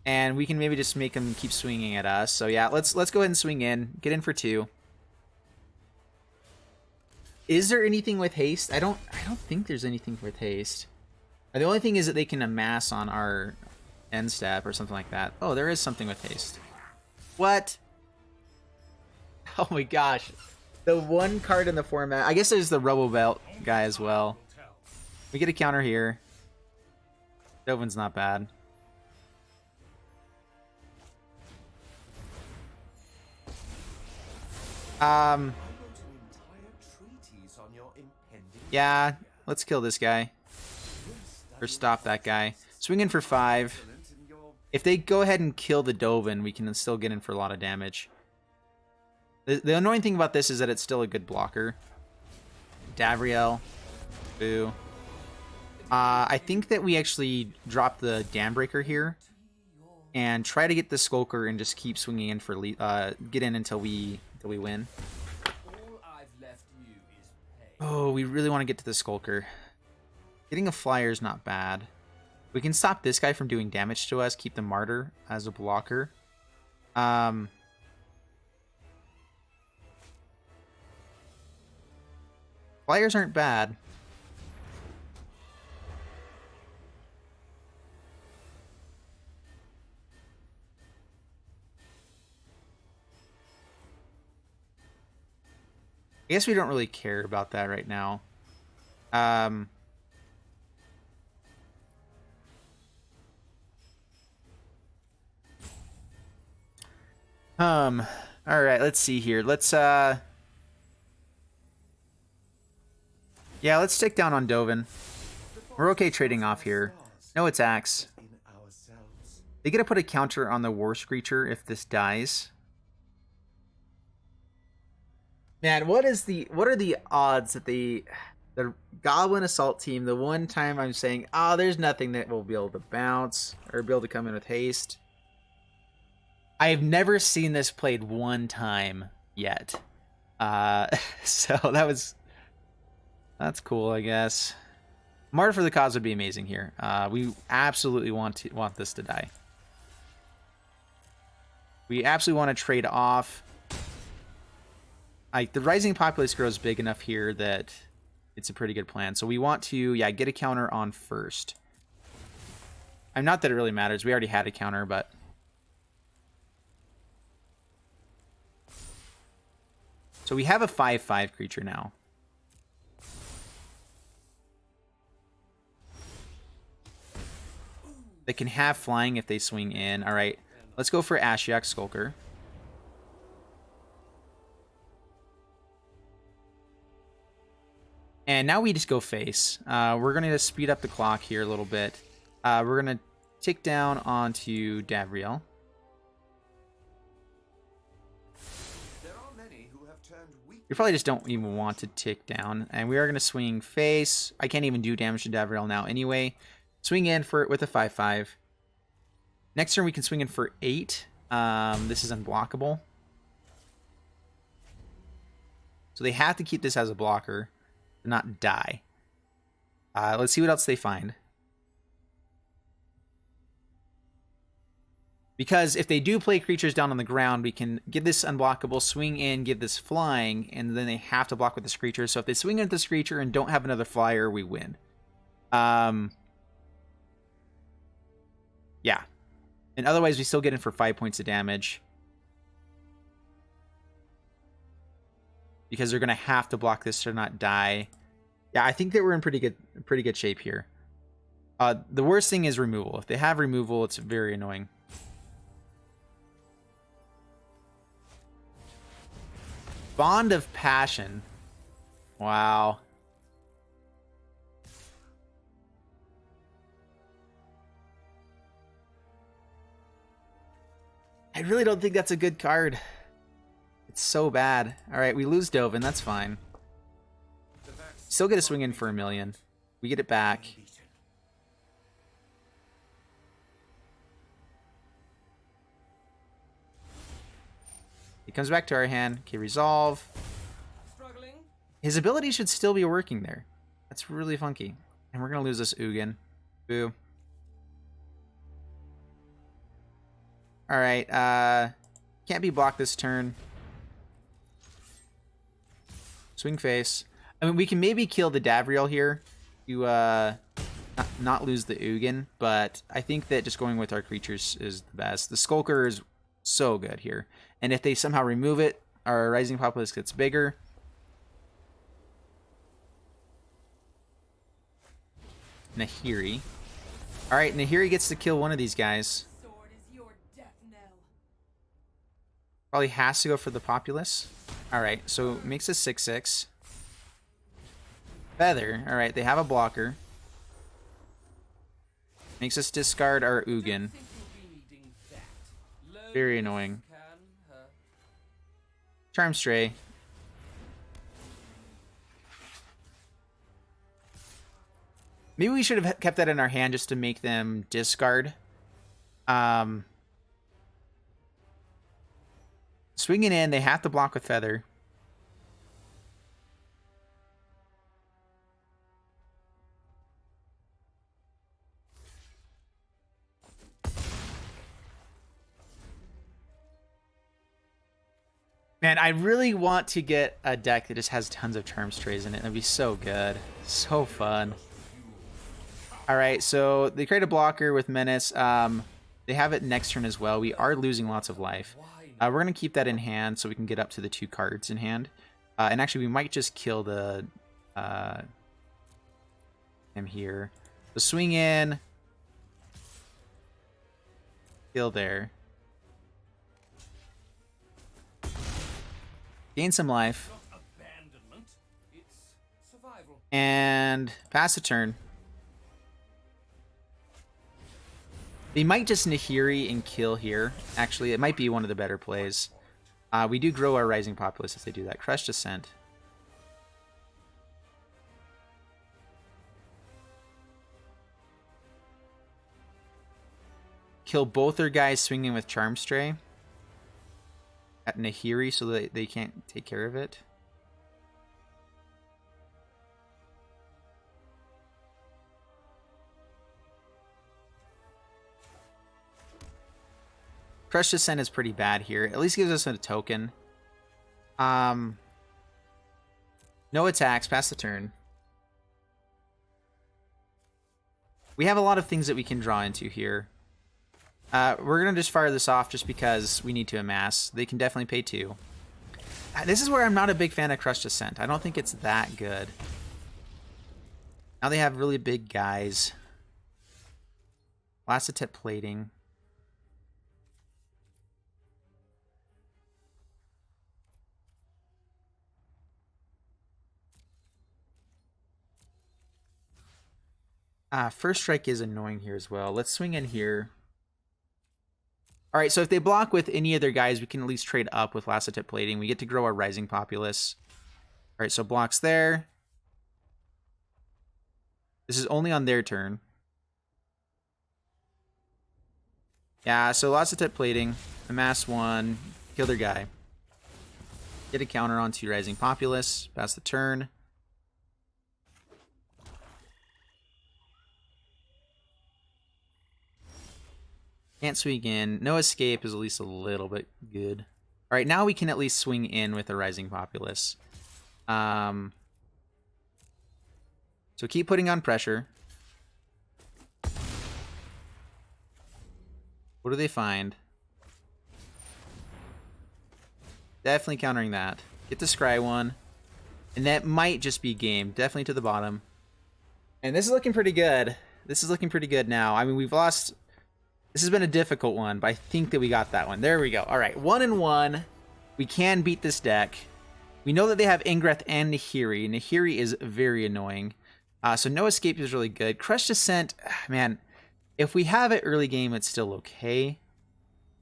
And we can maybe just make them keep swinging at us. So yeah, let's go ahead and swing in. Get in for 2. Is there anything with haste? I don't think there's anything with haste. The only thing is that they can amass on our end step or something like that. Oh, there is something with haste. What? Oh my gosh. The one card in the format. I guess there's the Robo Belt guy as well. We get a counter here. Dovin's not bad. Yeah, let's kill this guy. Or stop that guy. Swing in for 5. If they go ahead and kill the Dovin, we can still get in for a lot of damage. The annoying thing about this is that it's still a good blocker. Davriel. Boo. I think that we actually drop the Dam Breaker here. and try to get the Skulker and just keep swinging in for get in until we win. All I've left you is pain. Oh, we really want to get to the Skulker. Getting a flyer is not bad. We can stop this guy from doing damage to us, keep the Martyr as a blocker. Flyers aren't bad. I guess we don't really care about that right now. All right, let's see here. Let's yeah, let's stick down on Dovin. We're okay trading off here. No attacks. They get to put a counter on the War Screecher if this dies. Man, what are the odds that the Goblin Assault team, the one time I'm saying, oh, there's nothing that will be able to bounce or be able to come in with haste. I have never seen this played one time yet. So that's cool, I guess. Martyr for the Cause would be amazing here. We absolutely want this to die. We absolutely want to trade off. Like, the Rising Populace grows big enough here that it's a pretty good plan. So we want to, yeah, get a counter on first. I'm not that it really matters. We already had a counter, but... So we have a 5/5 creature now. They can have flying if they swing in. All right, let's go for Ashiok Skulker. And now we just go face. We're going to speed up the clock here a little bit. We're going to tick down onto Davriel. You probably just don't even want to tick down. And we are going to swing face. I can't even do damage to Davriel now anyway. Swing in with a 5/5. Next turn we can swing in for 8. This is unblockable. So they have to keep this as a blocker. Not die. Let's see what else they find. Because if they do play creatures down on the ground, we can give this unblockable, swing in, give this flying, and then they have to block with this creature. So if they swing into this creature and don't have another flyer, we win. Yeah. And otherwise, we still get in for 5 points of damage. Because they're going to have to block this to not die. Yeah, I think that we're in pretty good shape here. The worst thing is removal. If they have removal, it's very annoying. Bond of Passion. Wow. I really don't think that's a good card. It's so bad. Alright, we lose Dovin. That's fine. Still get a swing in for 1 million. We get it back. It comes back to our hand. Okay, resolve. His ability should still be working there. That's really funky. And we're going to lose this Ugin. Boo. Alright, can't be blocked this turn. Swing face. I mean, we can maybe kill the Davriel here to not lose the Ugin, but I think that just going with our creatures is the best. The Skulker is so good here. And if they somehow remove it, our Rising Populace gets bigger. Nahiri. Alright, Nahiri gets to kill one of these guys. Probably has to go for the Populace. Alright, so makes a 6/6. Feather. Alright, they have a blocker. Makes us discard our Ugin. Very annoying. Charm Stray. Maybe we should have kept that in our hand just to make them discard. Swinging in, they have to block with Feather. Man, I really want to get a deck that just has tons of Charm Strays in it. That'd be so good. So fun. Alright, so they create a blocker with Menace. They have it next turn as well. We are losing lots of life. We're going to keep that in hand so we can get up to the 2 cards in hand. And actually, we might just kill the him here. So swing in. Kill there. Gain some life. And pass the turn. They might just Nahiri and kill here. Actually, it might be one of the better plays. We do grow our Rising Populace if they do that. Crush Descent. Kill both their guys swinging with Charm Stray at Nahiri so that they can't take care of it. Crush Descent is pretty bad here. At least gives us a token. No attacks. Pass the turn. We have a lot of things that we can draw into here. We're going to just fire this off just because we need to amass. They can definitely pay 2. This is where I'm not a big fan of Crush Descent. I don't think it's that good. Now they have really big guys. Lacetet Plating. First Strike is annoying here as well. Let's swing in here. Alright, so if they block with any of their guys, we can at least trade up with Lacetet Plating. We get to grow our Rising Populace. Alright, so blocks there. This is only on their turn. Yeah, so Lacetet Plating. Amass 1. Kill their guy. Get a counter onto Rising Populace. Pass the turn. Can't swing in. No escape is at least a little bit good. All right, now we can at least swing in with the Rising Populace. So keep putting on pressure. What do they find? Definitely countering that. Get the Scry one. And that might just be game. Definitely to the bottom. And this is looking pretty good. This is looking pretty good now. I mean, we've lost... This has been a difficult one, but I think that we got that one. There we go. All right, 1-1. We can beat this deck. We know that they have Ingreth and Nahiri. Nahiri is very annoying. So no escape is really good. Crush Descent, man, if we have it early game, it's still okay.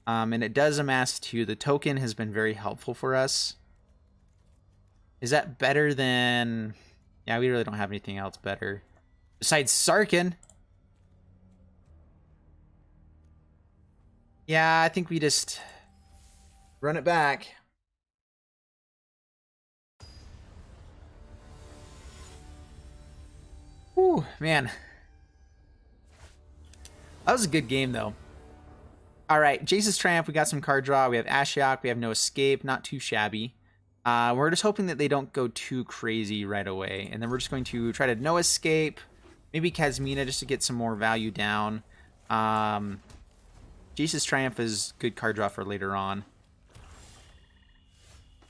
And it does amass 2. The token has been very helpful for us. Is that better than... Yeah, we really don't have anything else better. Besides Sarkin. Yeah, I think we just run it back. Whew, man. That was a good game, though. All right, Jace's Triumph, we got some card draw. We have Ashiok, we have no escape, not too shabby. We're just hoping that they don't go too crazy right away. And then we're just going to try to no escape. Maybe Kazmina just to get some more value down. Jace's Triumph is good card draw for later on.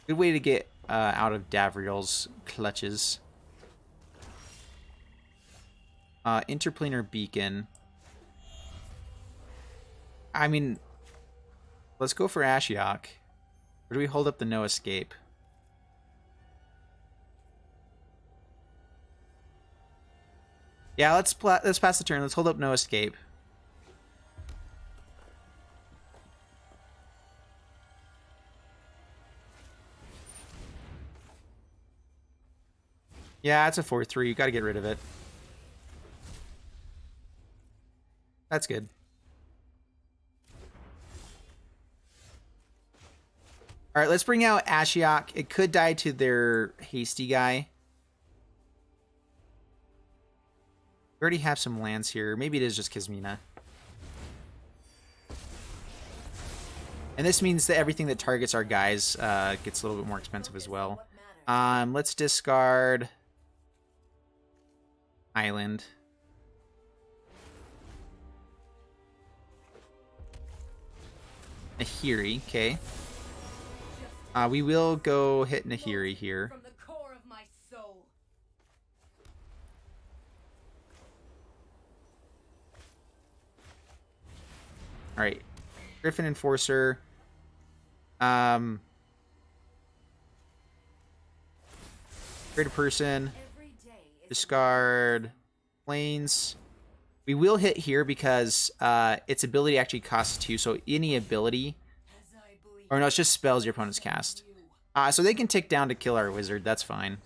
Good way to get out of Davriel's clutches. Interplanar Beacon. I mean, let's go for Ashiok. Or do we hold up the no escape? Yeah, let's pass the turn. Let's hold up no escape. Yeah, it's a 4-3. You got to get rid of it. That's good. All right, let's bring out Ashiok. It could die to their hasty guy. We already have some lands here. Maybe it is just Kismina. And this means that everything that targets our guys gets a little bit more expensive as well. Let's discard Island. Nahiri, okay. We will go hit Nahiri here. From the core of my soul. Alright. Griffin Enforcer. Create a person. Discard planes. We will hit here because its ability actually costs 2. So any ability, or no, it's just spells your opponents cast. So they can tick down to kill our wizard. That's fine.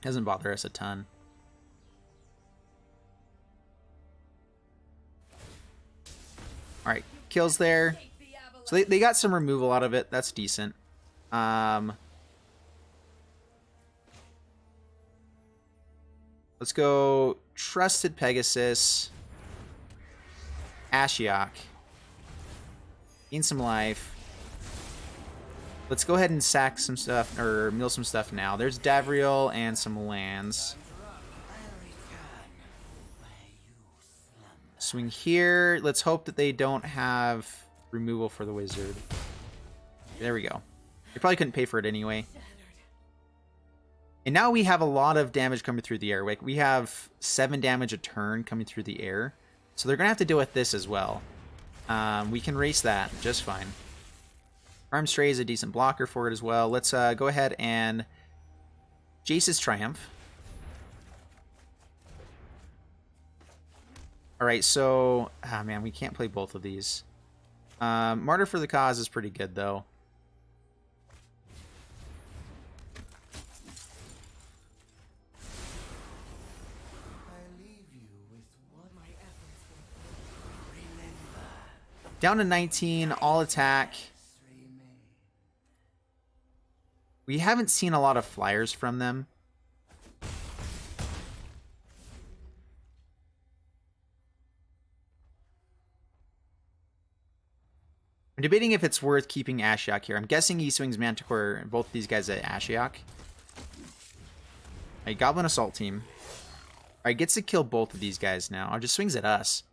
Doesn't bother us a ton. All right, kills there. So they got some removal out of it. That's decent. Let's go Trusted Pegasus. Ashiok. Gain some life. Let's go ahead and sack some stuff, or mill some stuff now. There's Davriel and some lands. Swing here. Let's hope that they don't have removal for the wizard. There we go. They probably couldn't pay for it anyway. And now we have a lot of damage coming through the air. Like we have 7 damage a turn coming through the air. So they're going to have to deal with this as well. We can race that just fine. Arm Stray is a decent blocker for it as well. Let's go ahead and Jace's Triumph. Alright, so... Ah, man, we can't play both of these. Martyr for the Cause is pretty good, though. Down to 19, all attack. We haven't seen a lot of flyers from them. I'm debating if it's worth keeping Ashiok here. I'm guessing he swings Manticore, both these guys at Ashiok. Alright, Goblin Assault Team. Alright, gets to kill both of these guys now. Or just swings at us.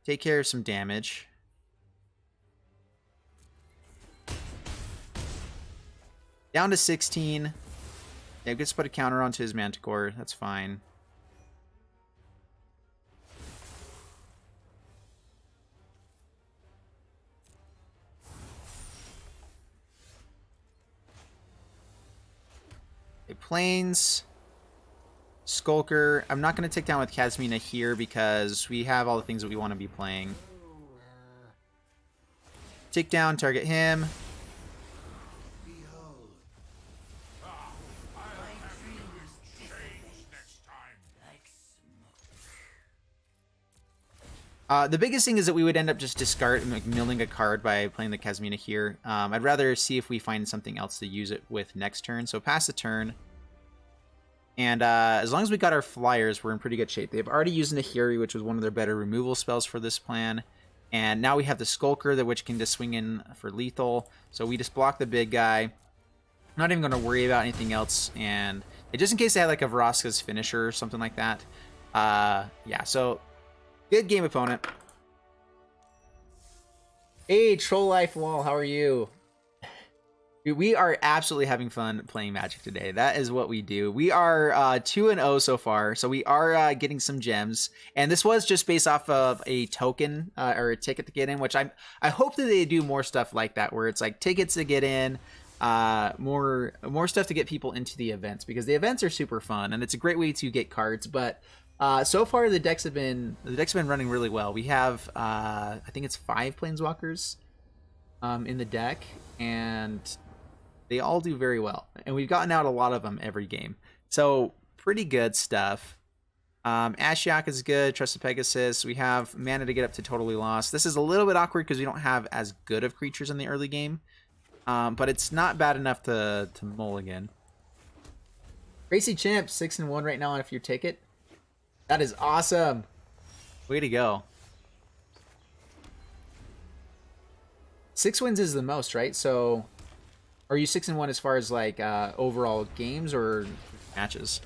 Take care of some damage. Down to 16. Yeah, gets to put a counter onto his Manticore. That's fine. Okay, Plains. Skulker. I'm not going to take down with Kasmina here because we have all the things that we want to be playing. Take down, target him. The biggest thing is that we would end up just milling a card by playing the Kasmina here. I'd rather see if we find something else to use it with next turn. So pass the turn. And as long as we got our flyers, we're in pretty good shape. They've already used Nahiri, which was one of their better removal spells for this plan. And now we have the Skulker, which can just swing in for lethal. So we just block the big guy. I'm not even going to worry about anything else. And just in case they had like a Vraska's finisher or something like that. Yeah, so good game, opponent. Hey, Troll Life Wall, how are you? We are absolutely having fun playing Magic today. That is what we do. We are 2-0 so far, so we are getting some gems. And this was just based off of a token or a ticket to get in, which I hope that they do more stuff like that, where it's like tickets to get in, more stuff to get people into the events, because the events are super fun and it's a great way to get cards. But so far the decks have been running really well. We have I think it's 5 Planeswalkers in the deck, and they all do very well, and we've gotten out a lot of them every game. So pretty good stuff. Ashiok is good. Trusted Pegasus. We have mana to get up to Totally Lost. This is a little bit awkward because we don't have as good of creatures in the early game. But it's not bad enough to mulligan. Gracie Champ, 6-1 right now on if you take it. That is awesome. Way to go. 6 wins is the most, right? So, are you 6-1 as far as like overall games or matches?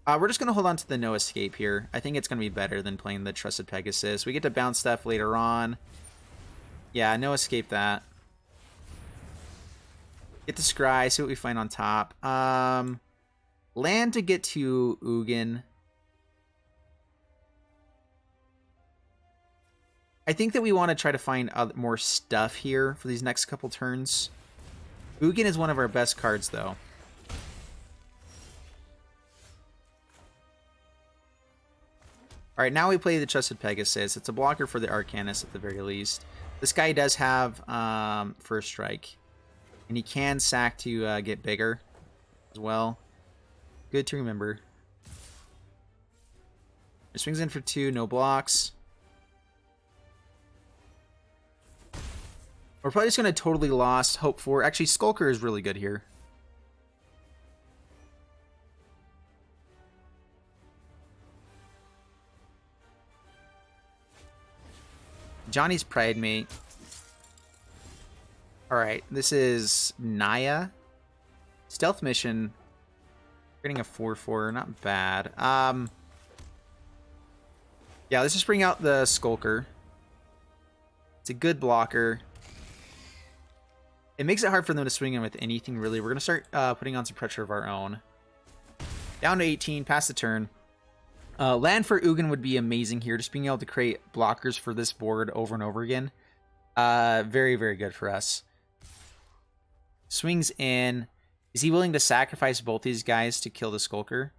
We're just going to hold on to the No Escape here. I think it's going to be better than playing the Trusted Pegasus. We get to bounce stuff later on. Yeah, No Escape that. Get the Scry, see what we find on top. Land to get to Ugin. I think that we want to try to find more stuff here for these next couple turns. Ugin is one of our best cards, though. Alright, now we play the Trusted Pegasus. It's a blocker for the Arcanist at the very least. This guy does have First Strike. And he can sack to get bigger as well. Good to remember. He swings in for 2, no blocks. We're probably just going to Totally Lost, hope for. Actually, Skulker is really good here. Johnny's Pride Mate. Alright, this is Naya. Stealth Mission. Getting a 4/4, not bad. Yeah, let's just bring out the Skulker. It's a good blocker. It makes it hard for them to swing in with anything, really. We're going to start putting on some pressure of our own. Down to 18, pass the turn. Land for Ugin would be amazing here. Just being able to create blockers for this board over and over again. Very, very good for us. Swings in. Is he willing to sacrifice both these guys to kill the Skulker?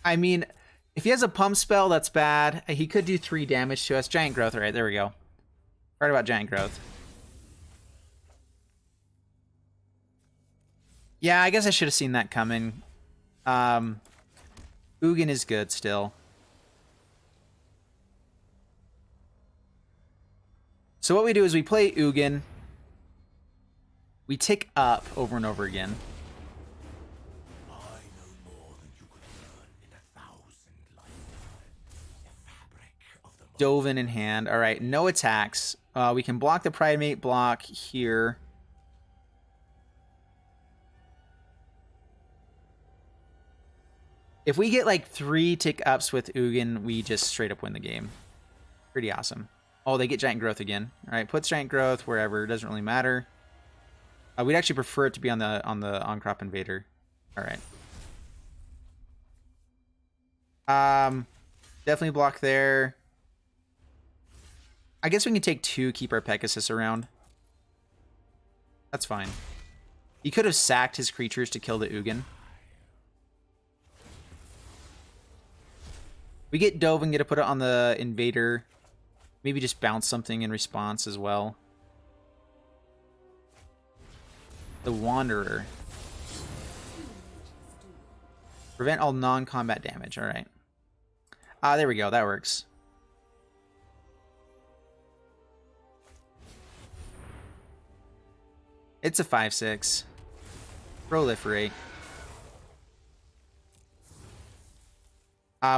I mean, if he has a pump spell, that's bad. He could do 3 damage to us. Giant Growth, all right, there we go. Right about Giant Growth. Yeah, I guess I should have seen that coming. Ugin is good still. So what we do is we play Ugin. We tick up over and over again. Dove in hand. All right, no attacks. We can block the Primate block here. If we get like 3 tick ups with Ugin, we just straight up win the game. Pretty awesome. Oh, they get Giant Growth again. All right, puts Giant Growth wherever. It doesn't really matter. We'd actually prefer it to be on the on-crop invader. All right. Definitely block there. I guess we can take 2, keep our Pegasus around. That's fine. He could have sacked his creatures to kill the Ugin. We get Dove and get to put it on the invader. Maybe just bounce something in response as well. The Wanderer. Prevent all non-combat damage. All right. There we go. That works. It's a 5/6. Proliferate.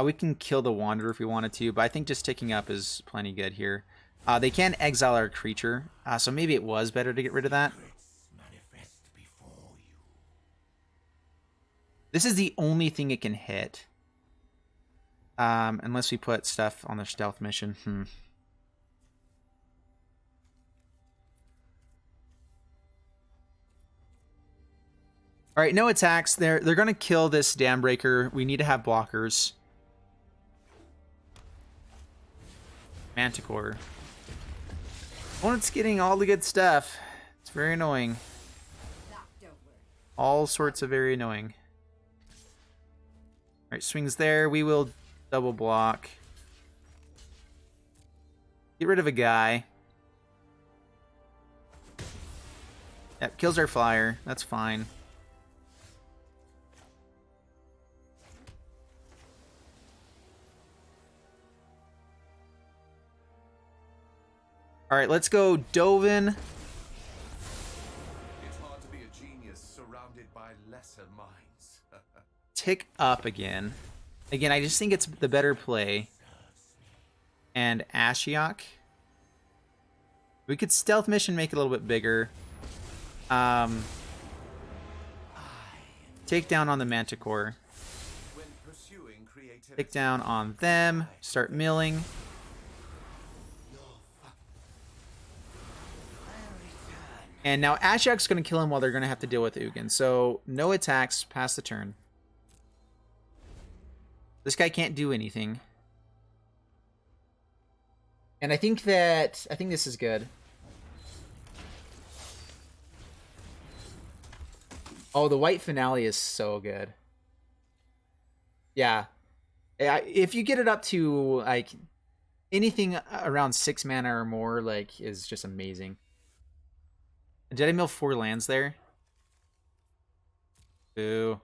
We can kill the Wanderer if we wanted to, but I think just ticking up is plenty good here. They can exile our creature, so maybe it was better to get rid of that. This is the only thing it can hit. Unless we put stuff on their stealth mission. Alright, no attacks. They're going to kill this Dam Breaker. We need to have blockers. Manticore. Opponent's getting all the good stuff. It's very annoying. All sorts of very annoying. Alright, swings there. We will double block. Get rid of a guy. Yep, kills our flyer. That's fine. All right, let's go Dovin. It's hard to be a genius surrounded by lesser minds. Tick up again. Again, I just think it's the better play. And Ashiok. We could stealth mission, make it a little bit bigger. Take down on the Manticore. When pursuing creativity, Take down on them. Start milling. And now Ashiok's going to kill him while they're going to have to deal with Ugin. So no attacks past the turn. This guy can't do anything. And I think this is good. Oh, the white finale is so good. Yeah. If you get it up to like anything around 6 mana or more, like, is just amazing. Did I mill 4 lands there? Boo.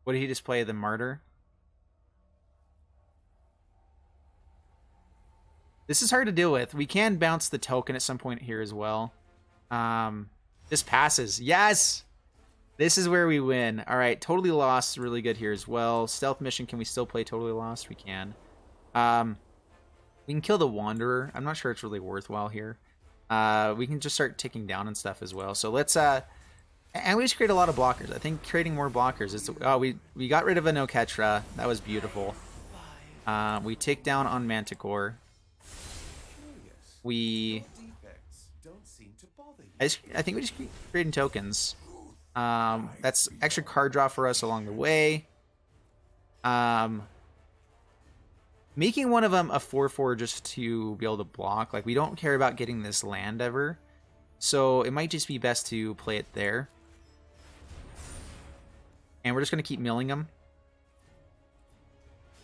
What did he just play? The Martyr? This is hard to deal with. We can bounce the token at some point here as well. This passes. Yes! This is where we win. All right, Totally Lost, really good here as well. Stealth mission, can we still play Totally Lost? We can. We can kill the Wanderer. I'm not sure it's really worthwhile here. We can just start ticking down and stuff as well. So let's and we just create a lot of blockers. I think creating more blockers is we got rid of a No-Ketra. That was beautiful. We tick down on Manticore. I think we just keep creating tokens. That's extra card draw for us along the way. Making one of them a 4/4 just to be able to block. Like, we don't care about getting this land ever. So it might just be best to play it there. And we're just going to keep milling them.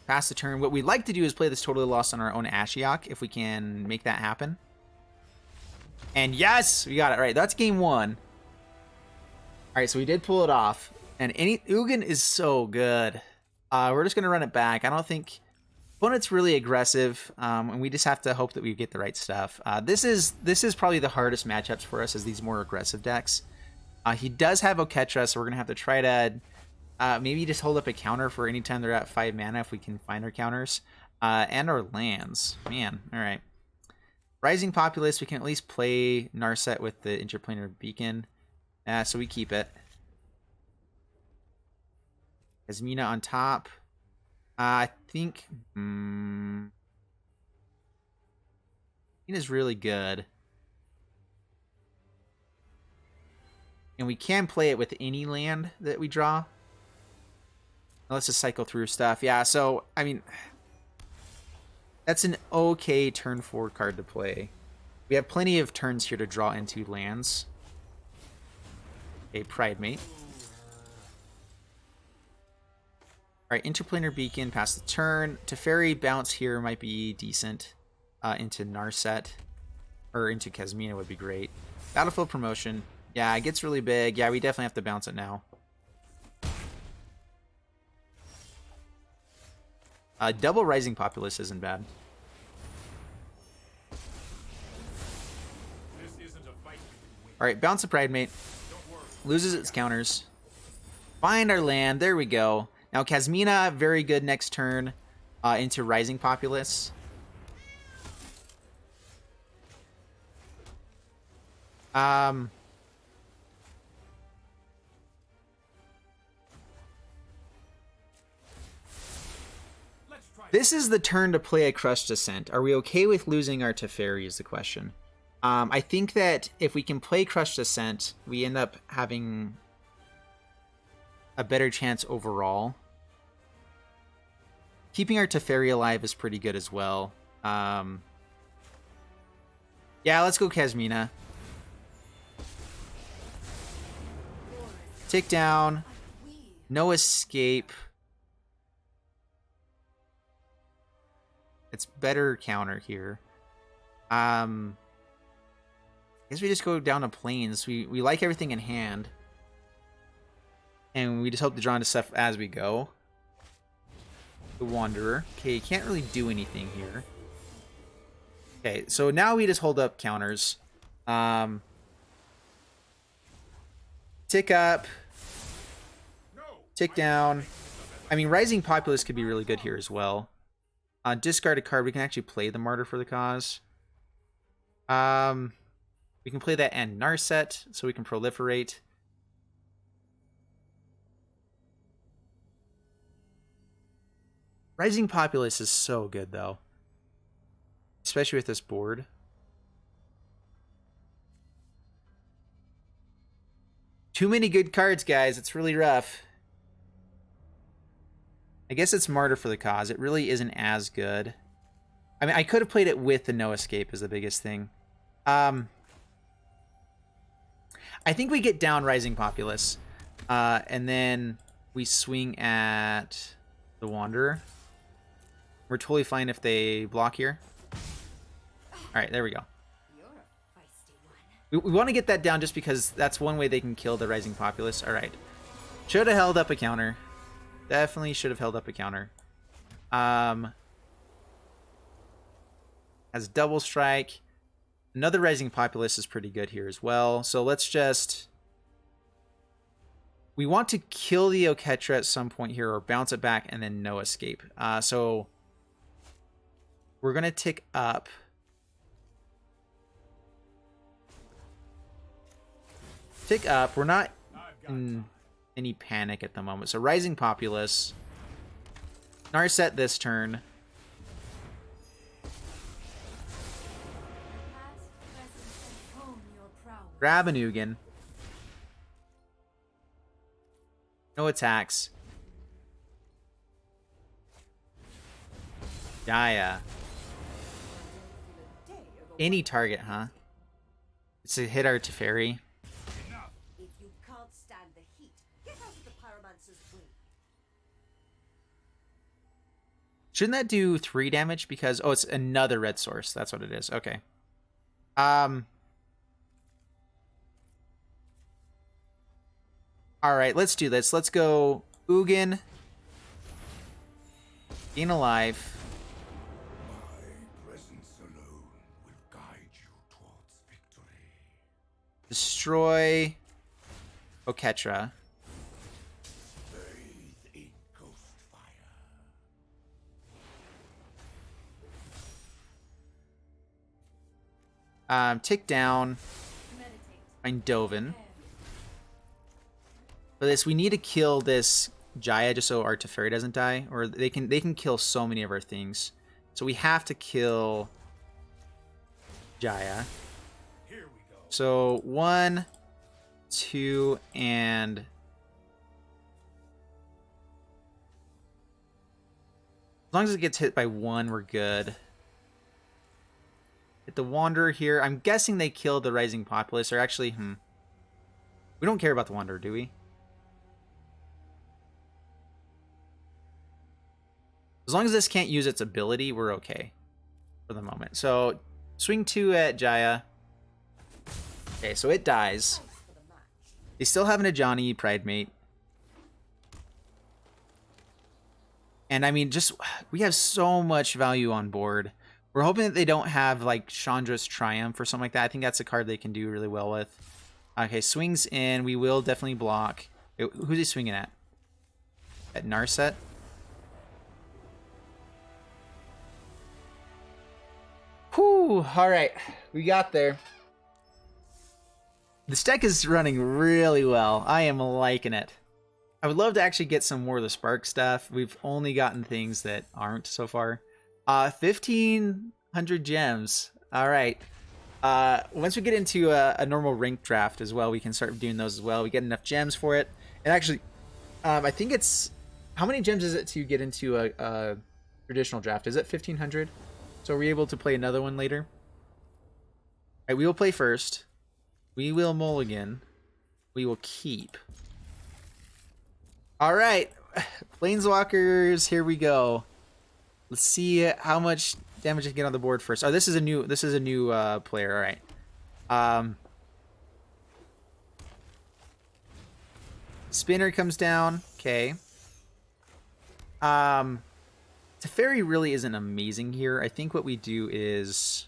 Pass the turn. What we'd like to do is play this Totally Lost on our own Ashiok, if we can make that happen. And yes! We got it. All right, that's game 1. All right, so we did pull it off. And Ugin is so good. We're just going to run it back. I don't think... Opponent's really aggressive, and we just have to hope that we get the right stuff. This is probably the hardest matchups for us, as these more aggressive decks. He does have Oketra, so we're going to have to try to maybe just hold up a counter for any time they're at 5 mana if we can find our counters. And our lands. Man, all right. Rising Populace, we can at least play Narset with the Interplanar Beacon. So we keep it. Asmina on top. I think is really good. And we can play it with any land that we draw. Let's just cycle through stuff. Yeah, so, I mean, that's an okay turn 4 card to play. We have plenty of turns here to draw into lands. Okay, Pridemate. Alright, Interplanar Beacon, pass the turn. Teferi bounce here might be decent. Into Narset. Or into Kasmina would be great. Battlefield Promotion. Yeah, it gets really big. Yeah, we definitely have to bounce it now. Double Rising Populace isn't bad. Alright, bounce a Pridemate. Loses its counters. Find our land. There we go. Now, Kasmina, very good next turn into Rising Populace. This is the turn to play a Crushed Descent. Are we okay with losing our Teferi is the question. I think that if we can play Crushed Descent, we end up having a better chance overall. Keeping our Teferi alive is pretty good as well. Yeah, let's go Kasmina. Tick down. No escape. It's better counter here. I guess we just go down to plains. We like everything in hand. And we just hope to draw into stuff as we go. The Wanderer. Okay, can't really do anything here. Okay, so now we just hold up counters. Tick up. Tick down. I mean, Rising Populace could be really good here as well. Discard a card. We can actually play the Martyr for the Cause. We can play that and Narset, so we can proliferate. Rising Populace is so good, though. Especially with this board. Too many good cards, guys. It's really rough. I guess it's Martyr for the Cause. It really isn't as good. I mean, I could have played it with the No Escape is the biggest thing. I think we get down Rising Populace. And then we swing at the Wanderer. We're totally fine if they block here. Alright, there we go. We want to get that down just because that's one way they can kill the Rising Populace. Alright. Should have held up a counter. Definitely should have held up a counter. Has double strike. Another Rising Populace is pretty good here as well. So let's just... We want to kill the Oketra at some point here or bounce it back and then no escape. So we're going to tick up. Tick up. We're not in any panic at the moment. So Rising Populace. Narset this turn. Grab an Ugin. No attacks. Gaia. Any target, huh? It's a hit our Teferi. If you can't stand the heat, get out of the pyromancer's way. Shouldn't that do 3 damage? Because, oh, it's another red source. That's what it is. Okay. Alright, let's do this. Let's go Ugin. Gain a life. My presence alone will guide you towards victory. Destroy Oketra. Bathe in ghost fire. Tick down. Find Dovin. For this, we need to kill this Jaya just so our Teferi doesn't die, or they can kill so many of our things. So we have to kill Jaya. Here we go. So 1, 2, and as long as it gets hit by 1, we're good. Hit the Wanderer here. I'm guessing they killed the Rising Populace, or actually, we don't care about the Wanderer, do we? As long as this can't use its ability, we're okay for the moment. So, swing 2 at Jaya. Okay, so it dies. They still have an Ajani Pridemate. And I mean, just, we have so much value on board. We're hoping that they don't have, like, Chandra's Triumph or something like that. I think that's a card they can do really well with. Okay, swings in. We will definitely block. Wait, who's he swinging at? At Narset? Whew, alright. We got there. This deck is running really well. I am liking it. I would love to actually get some more of the Spark stuff. We've only gotten things that aren't so far. 1,500 gems. Alright. Once we get into a normal rank draft as well, we can start doing those as well. We get enough gems for it. And actually, I think it's... How many gems is it to get into a traditional draft? Is it 1,500? So are we able to play another one later? Alright, we will play first. We will mulligan. We will keep. Alright. Planeswalkers, here we go. Let's see how much damage to get on the board first. Oh, this is a new player. All right. Spinner comes down. Okay. Teferi really isn't amazing here. I think what we do is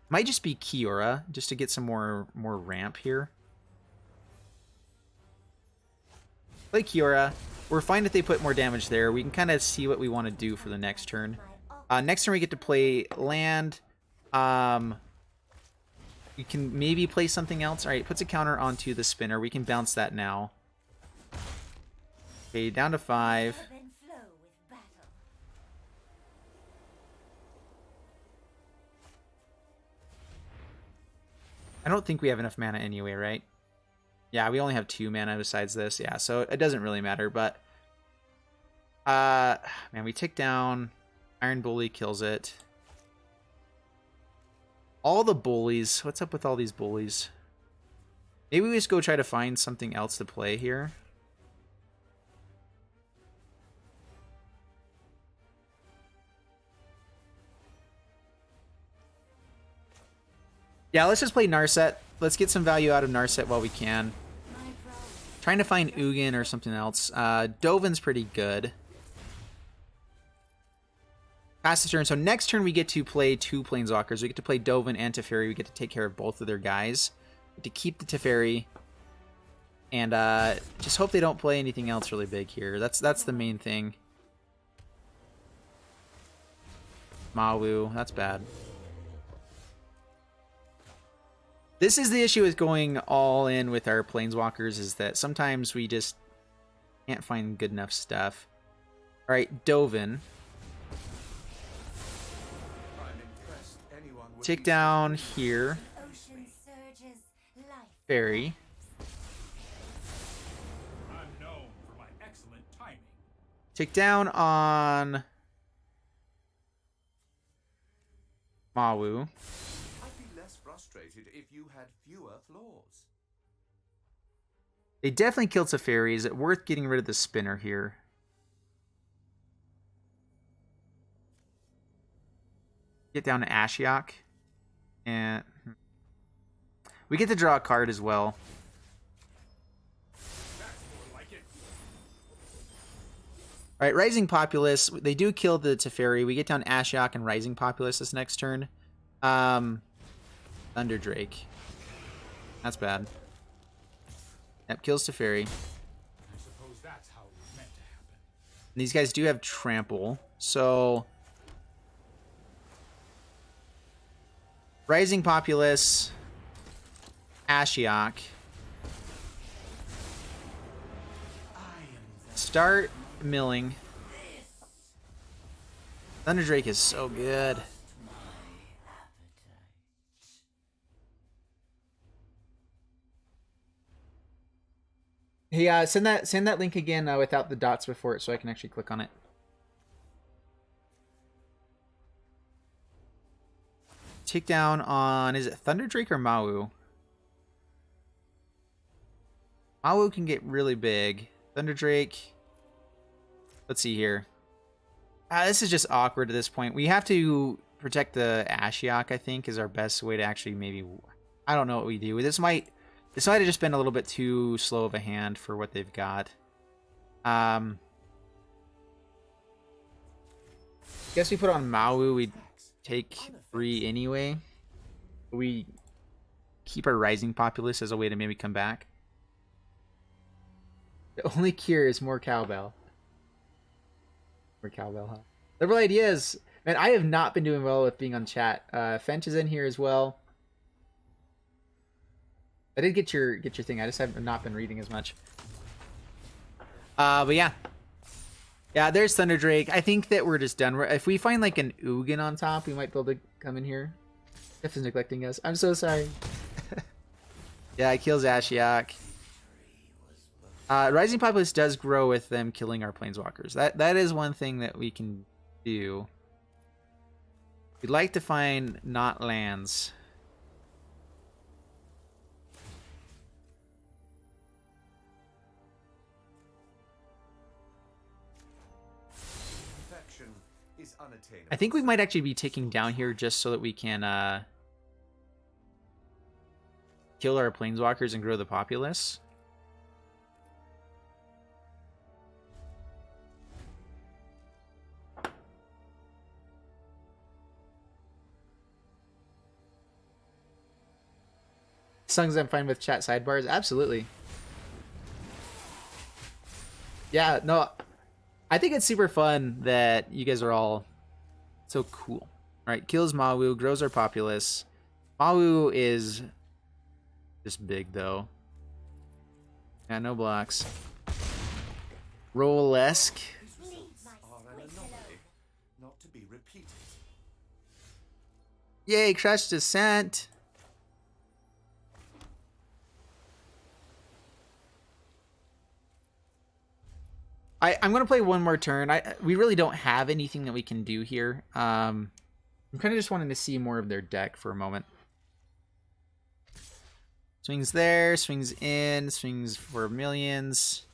might just be Kiora just to get some more ramp here. Play Kiora. We're fine if they put more damage there. We can kind of see what we want to do for the next turn. Next turn we get to play land. We can maybe play something else. All right, puts a counter onto the spinner. We can bounce that now. Okay, down to 5. I don't think we have enough mana anyway, right? Yeah, we only have 2 mana besides this. Yeah, so it doesn't really matter, but man, we tick down. Iron Bully kills it. All the bullies. What's up with all these bullies? Maybe we just go try to find something else to play here. Yeah, let's just play Narset. Let's get some value out of Narset while we can. Trying to find Ugin or something else. Dovin's pretty good. Pass the turn. So next turn we get to play 2 Planeswalkers. We get to play Dovin and Teferi. We get to take care of both of their guys. We get to keep the Teferi. And just hope they don't play anything else really big here. That's the main thing. Mawu. That's bad. This is the issue with going all in with our Planeswalkers, is that sometimes we just can't find good enough stuff. Alright, Dovin. Take down here. Fairy. Take down on Mawu. If you had fewer flaws. They definitely killed Teferi. Is it worth getting rid of the spinner here? Get down to Ashiok. And we get to draw a card as well. Alright, Rising Populace. They do kill the Teferi. We get down Ashiok and Rising Populace this next turn. Thunder Drake. That's bad. Yep, kills Teferi. I suppose that's how it was meant to happen. And these guys do have trample, so Rising Populace, Ashiok. Start milling. Thunder Drake is so good. Hey, send that link again without the dots before it, so I can actually click on it. Take down on, is it Thunder Drake or Mawu? Mawu can get really big. Thunder Drake. Let's see here. This is just awkward at this point. We have to protect the Ashiok, I think, is our best way to actually maybe... I don't know what we do. This might have just been a little bit too slow of a hand for what they've got. Guess we put on Mawu. We take 3 anyway. We keep our Rising Populace as a way to maybe come back. The only cure is more cowbell. More cowbell, huh? Liberal ideas. Man, I have not been doing well with being on chat. Fench is in here as well. I did get your thing. I just have not been reading as much. But yeah. Yeah, there's Thunder Drake. I think that we're just done. If we find like an Ugin on top, we might be able to come in here. Jeff is neglecting us. I'm so sorry. Yeah, it kills Ashiok. Rising Populace does grow with them killing our Planeswalkers. That is one thing that we can do. We'd like to find not lands. Perfection is unattainable. I think we might actually be taking down here just so that we can kill our planeswalkers and grow the populace. As long as I'm fine with chat sidebars, absolutely. Yeah, no, I think it's super fun that you guys are all so cool. All right, kills Mawu, grows our populace. Mawu is just big though. Yeah, no blocks. Roll-esque. Are an anomaly, not to be repeated. Yay, Crush Descent. I'm gonna play one more turn. We really don't have anything that we can do here. I'm kind of just wanting to see more of their deck for a moment. Swings there, swings in, swings for millions.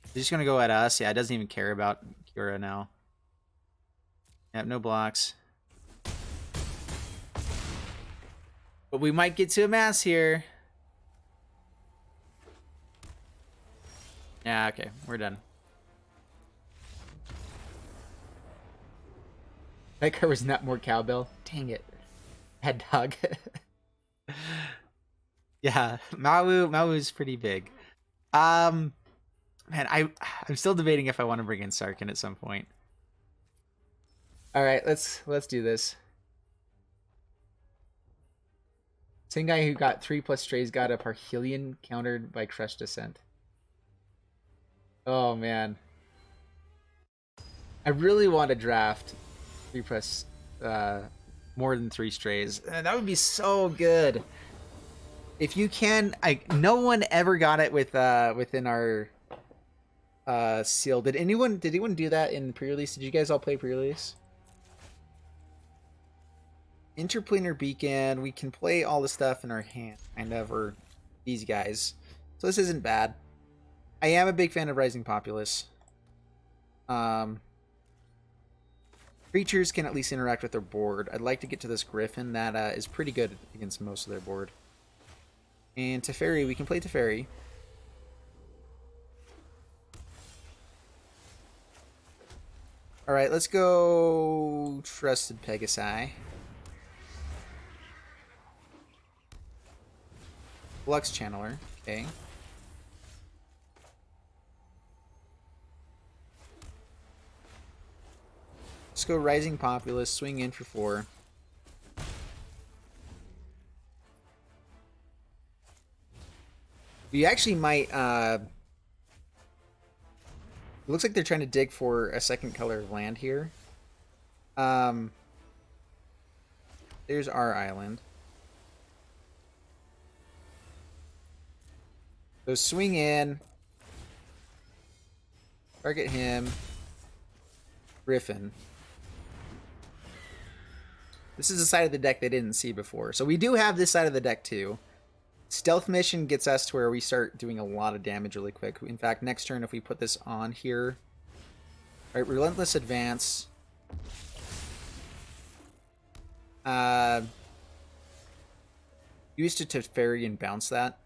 He's just gonna go at us. Yeah, it doesn't even care about Kira now. Yep, no blocks. But we might get to a mass here. Yeah, okay, we're done. That car was not more cowbell. Dang it. Head dog. Yeah, Mawu's pretty big. Man, I'm still debating if I want to bring in Sarkin at some point. All right, let's do this. Same guy who got 3+ strays got a Parhelion countered by Crush Descent. Oh man, I really want to draft 3+ more than 3 strays. That would be so good. If you can, no one ever got it with within our seal. Did anyone do that in pre-release? Did you guys all play pre-release? Interplanar Beacon, we can play all the stuff in our hand, kind of, or these guys. So this isn't bad. I am a big fan of Rising Populace. Creatures can at least interact with their board. I'd like to get to this Griffin that is pretty good against most of their board. And Teferi, we can play Teferi. Alright, let's go Trusted Pegasi. Flux Channeler, okay. Let's go Rising Populace, swing in for 4. We actually might, it looks like they're trying to dig for a second color of land here. There's our island. So swing in. Target him. Griffin. This is the side of the deck they didn't see before. So we do have this side of the deck too. Stealth Mission gets us to where we start doing a lot of damage really quick. In fact, next turn if we put this on here. Alright, Relentless Advance. Use it to Teferi and bounce that.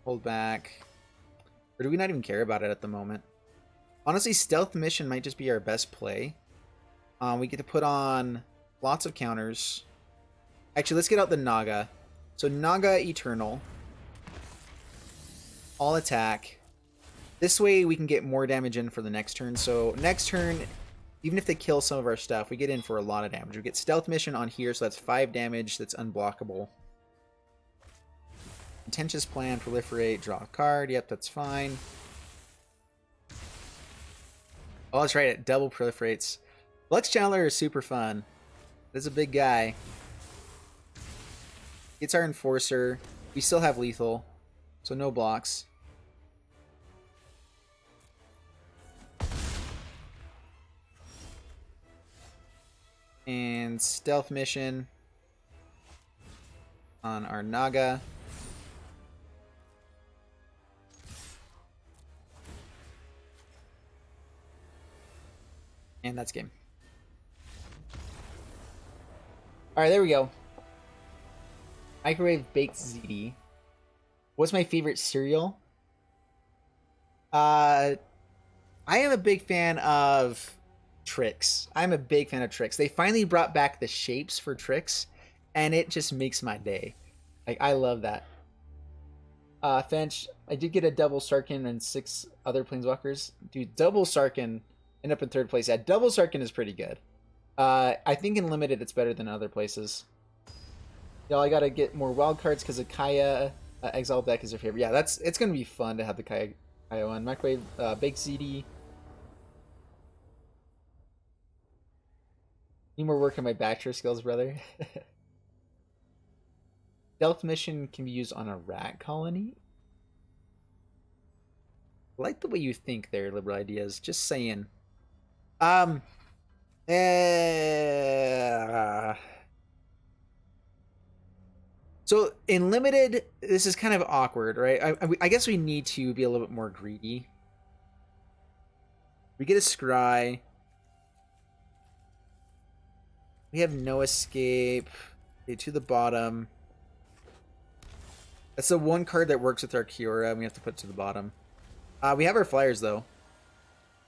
Hold back. Or do we not even care about it at the moment? Honestly, Stealth Mission might just be our best play. We get to put on lots of counters. Actually, let's get out the Naga. So Naga Eternal. All attack. This way we can get more damage in for the next turn. So next turn, even if they kill some of our stuff, we get in for a lot of damage. We get Stealth Mission on here, so that's 5 damage. That's unblockable. Contentious Plan, Proliferate, draw a card. Yep, that's fine. Oh, that's right, it double proliferates. Flux Channeler is super fun. This is a big guy. It's our Enforcer. We still have lethal, so no blocks. And Stealth Mission on our Naga. And that's game. All right, there we go. Microwave baked ziti. What's my favorite cereal? I am a big fan of Trix. I'm a big fan of Trix. They finally brought back the shapes for Trix, and it just makes my day. Like, I love that. Finch, I did get a double Sarkin and 6 other Planeswalkers. Dude, double Sarkin end up in 3rd place. Yeah, double Sarkin is pretty good. I think in Limited it's better than other places. Y'all, I gotta get more wild cards because of Kaya. Exile deck is your favorite. Yeah, it's gonna be fun to have the Kaya one. Microwave, Big CD. Need more work on my bachelor skills, brother. Stealth mission can be used on a rat colony. I like the way you think there, liberal ideas. Just saying. So in limited, this is kind of awkward, right? I guess we need to be a little bit more greedy. We get a scry. We have no escape. Okay, to the bottom. That's the one card that works with our Kiora, and we have to put it to the bottom. We have our flyers, though.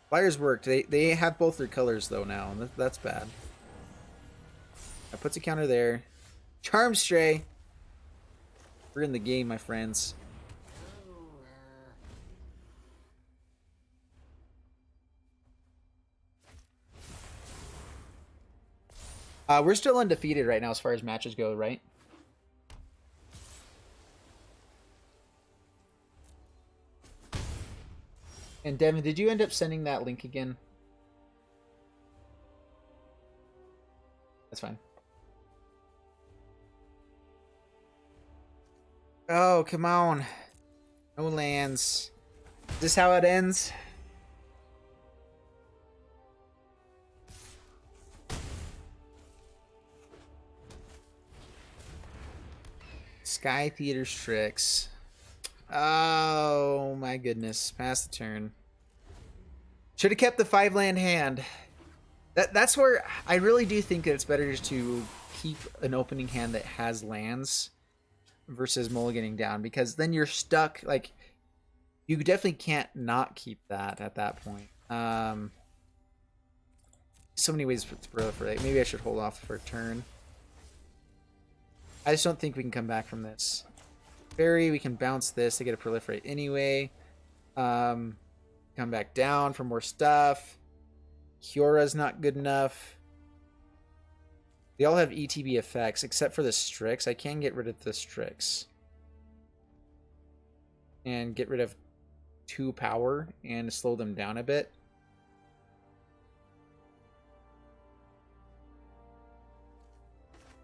Flyers worked. They have both their colors, though, now. And that's bad. That puts a counter there. Charm Stray. We're in the game, my friends. We're still undefeated right now as far as matches go, right? And Devin, did you end up sending that link again? That's fine. Oh, come on. No lands. Is this how it ends? Sky Theater's Tricks. Oh my goodness. Pass the turn. Should have kept the 5-land hand. That's where I really do think that it's better just to keep an opening hand that has lands versus mulliganing down, because then you're stuck. Like, you definitely can't not keep that at that point. So many ways to proliferate. Maybe I should hold off for a turn. I just don't think we can come back from this. Fairy, we can bounce this to get a proliferate anyway. Come back down for more stuff. Kyora's not good enough. They all have ETB effects except for the Strix. I can get rid of the Strix. And get rid of 2 power and slow them down a bit.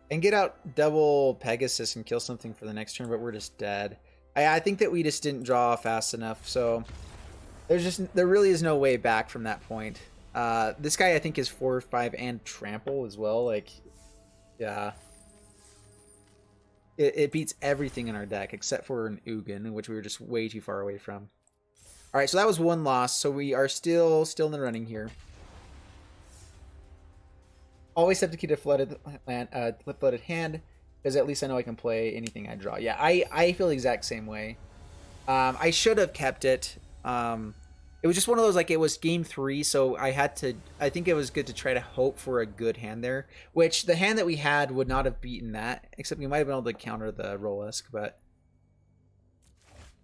And get out double Pegasus and kill something for the next turn, but we're just dead. I think that we just didn't draw fast enough, so there really is no way back from that point. This guy I think is 4, 5, and trample as well. Like, yeah, it beats everything in our deck except for an Ugin, which we were just way too far away from. All right, so that was 1 loss. So we are still in the running here. Always have to keep a flooded hand, because at least I know I can play anything I draw. Yeah, I feel the exact same way. I should have kept it. It was just one of those, like, it was game 3, so I think it was good to try to hope for a good hand there, which the hand that we had would not have beaten that, except we might have been able to counter the Rolesk. But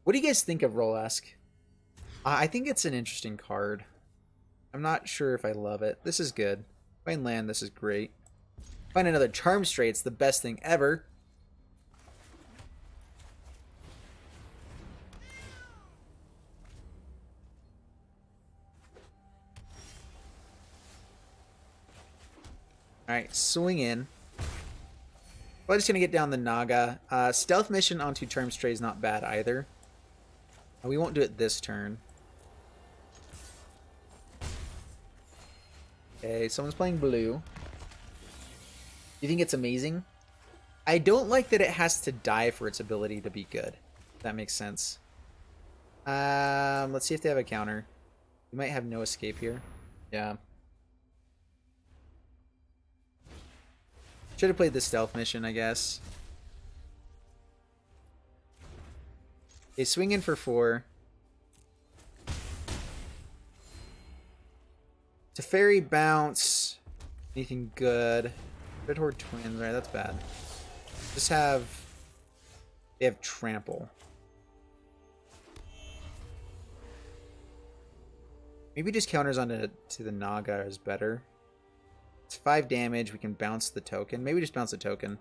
what do you guys think of Rolesk? I think it's an interesting card. I'm not sure if I love it. This is good. Find land, this is great. Find another Charm Stray, it's the best thing ever. Alright, swing in. We're just going to get down the Naga. Stealth mission onto Charm Stray is not bad either. We won't do it this turn. Okay, someone's playing blue. You think it's amazing? I don't like that it has to die for its ability to be good. If that makes sense. Let's see if they have a counter. We might have no escape here. Yeah. Should have played the stealth mission, I guess. Okay, swing in for 4. Teferi bounce. Anything good? Red Horde Twins, right? That's bad. Just have. They have trample. Maybe just counters onto the Naga is better. It's 5 damage. We can bounce the token. Maybe just bounce the token.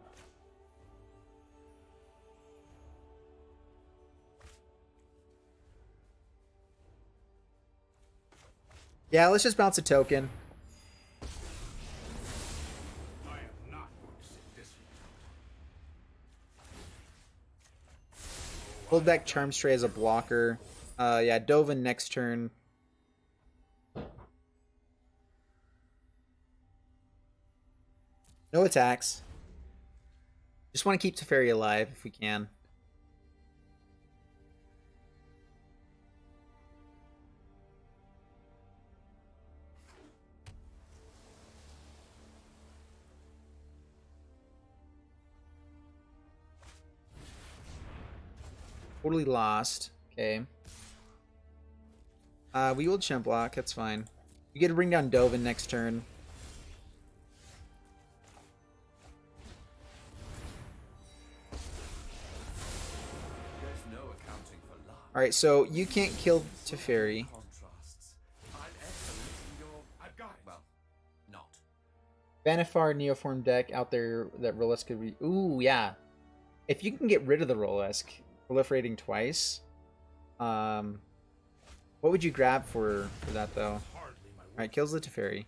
Yeah, let's just bounce a token. I am not going to sit this one. Hold back Charm Stray as a blocker. Yeah, Dovin next turn. No attacks. Just want to keep Teferi alive if we can. Totally lost. Okay. We will chimp block. That's fine. We get to bring down Dovin next turn. There's no accounting for luck. Alright, so you can't kill Teferi. Contrasts. I'm excellent in your... I've got it. Well, not. Banifar Neoform deck out there that Rolesk could be. Ooh, yeah. If you can get rid of the Rolesk, proliferating twice. What would you grab for that though? Hardly my Alright, kills the Teferi.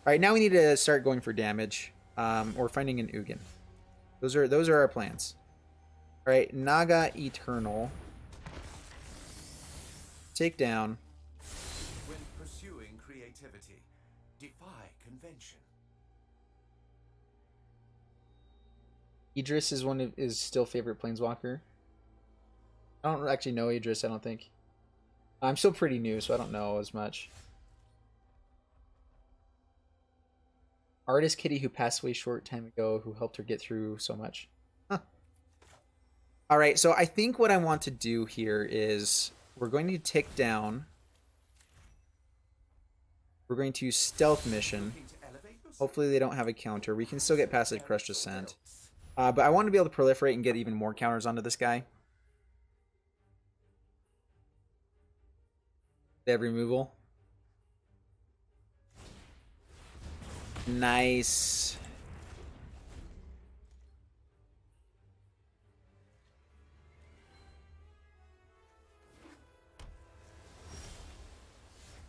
Alright, now we need to start going for damage. Or finding an Ugin. Those are our plans. Alright, Naga Eternal. Take down. When pursuing creativity, defy convention. Idris is is still favorite planeswalker. I don't actually know Idris, I don't think. I'm still pretty new, so I don't know as much. Artist Kitty who passed away a short time ago, who helped her get through so much. Huh. Alright, so I think what I want to do here is we're going to tick down. We're going to stealth mission. Looking to elevate yourself? Hopefully they don't have a counter. We can still get passive Crush Descent. But I want to be able to proliferate and get even more counters onto this guy. They have removal. Nice.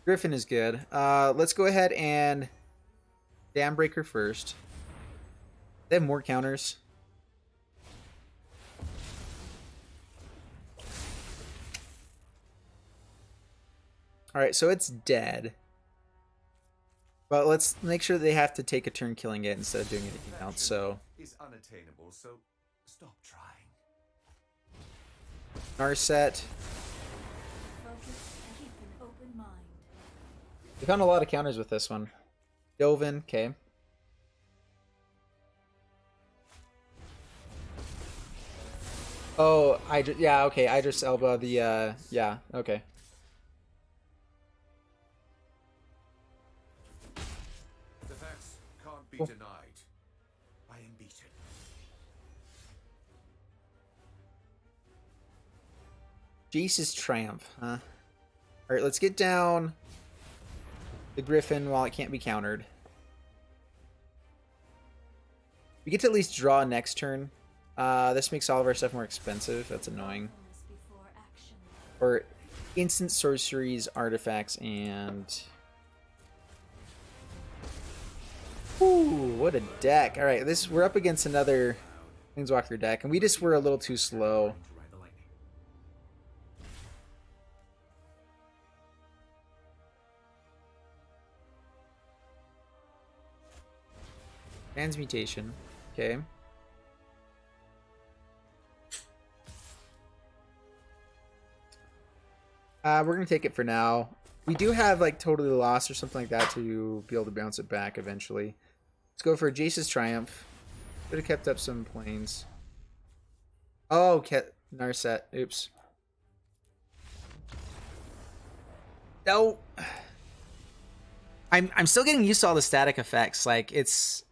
Griffin is good. Let's go ahead and Dam Breaker first. They have more counters. Alright, so it's dead. But let's make sure they have to take a turn killing it instead of doing anything else, so... Is unattainable, so stop trying. Narset. Focus, keep an open mind. We found a lot of counters with this one. Dovin, okay. Oh, yeah, okay, Idris Elba, the, yeah, okay. The facts can't be Cool. denied. I am beaten. Jace's Triumph, huh? Alright, let's get down the Griffin while it can't be countered. We get to at least draw next turn. This makes all of our stuff more expensive. That's annoying. Mindfulness before action. Or instant sorceries, artifacts, and... Ooh, what a deck. Alright, we're up against another Planeswalker deck, and we just were a little too slow. To ride the lightning. Transmutation. Okay. We're going to take it for now. We do have like Totally Lost or something like that to be able to bounce it back eventually. Let's go for Jace's Triumph. Should have kept up some planes. Oh, Narset. Oops. No. I'm still getting used to all the static effects. Like it's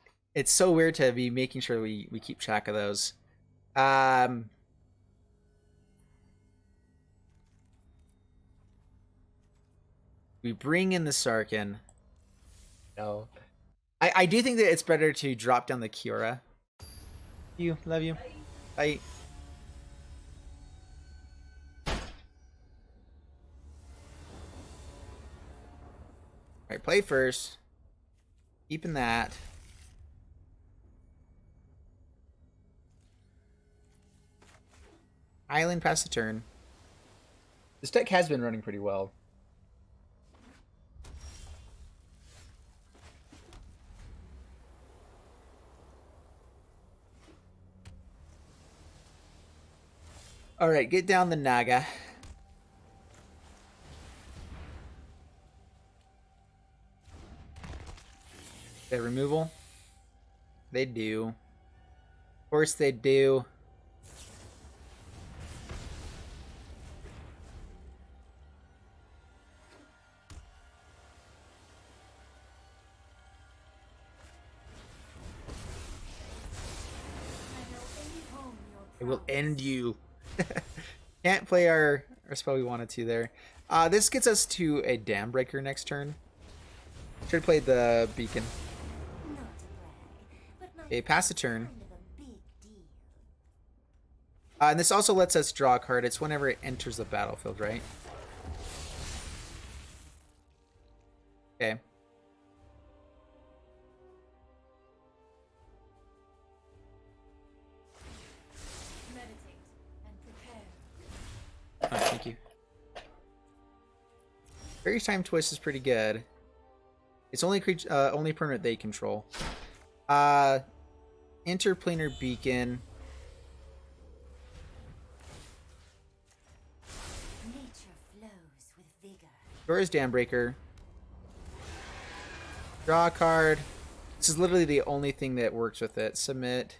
so weird to be making sure we keep track of those. We bring in the Sarkin. No. I do think that it's better to drop down the Kiora. You, love you. Bye. Alright, play first. Keeping that. Island pass the turn. This deck has been running pretty well. Alright, get down the Naga. The removal? They do. Of course they do. It will end you. Can't play our spell we wanted to there. This gets us to a Dam Breaker next turn. Should play the Beacon. Okay, pass the turn. And this also lets us draw a card. It's whenever it enters the battlefield, right? Okay. Oh, thank you. Fairy's Time Twist is pretty good. It's only only permanent they control. Interplanar Beacon. Nature flows with vigor. Dora's Dambreaker. Draw a card. This is literally the only thing that works with it. Submit.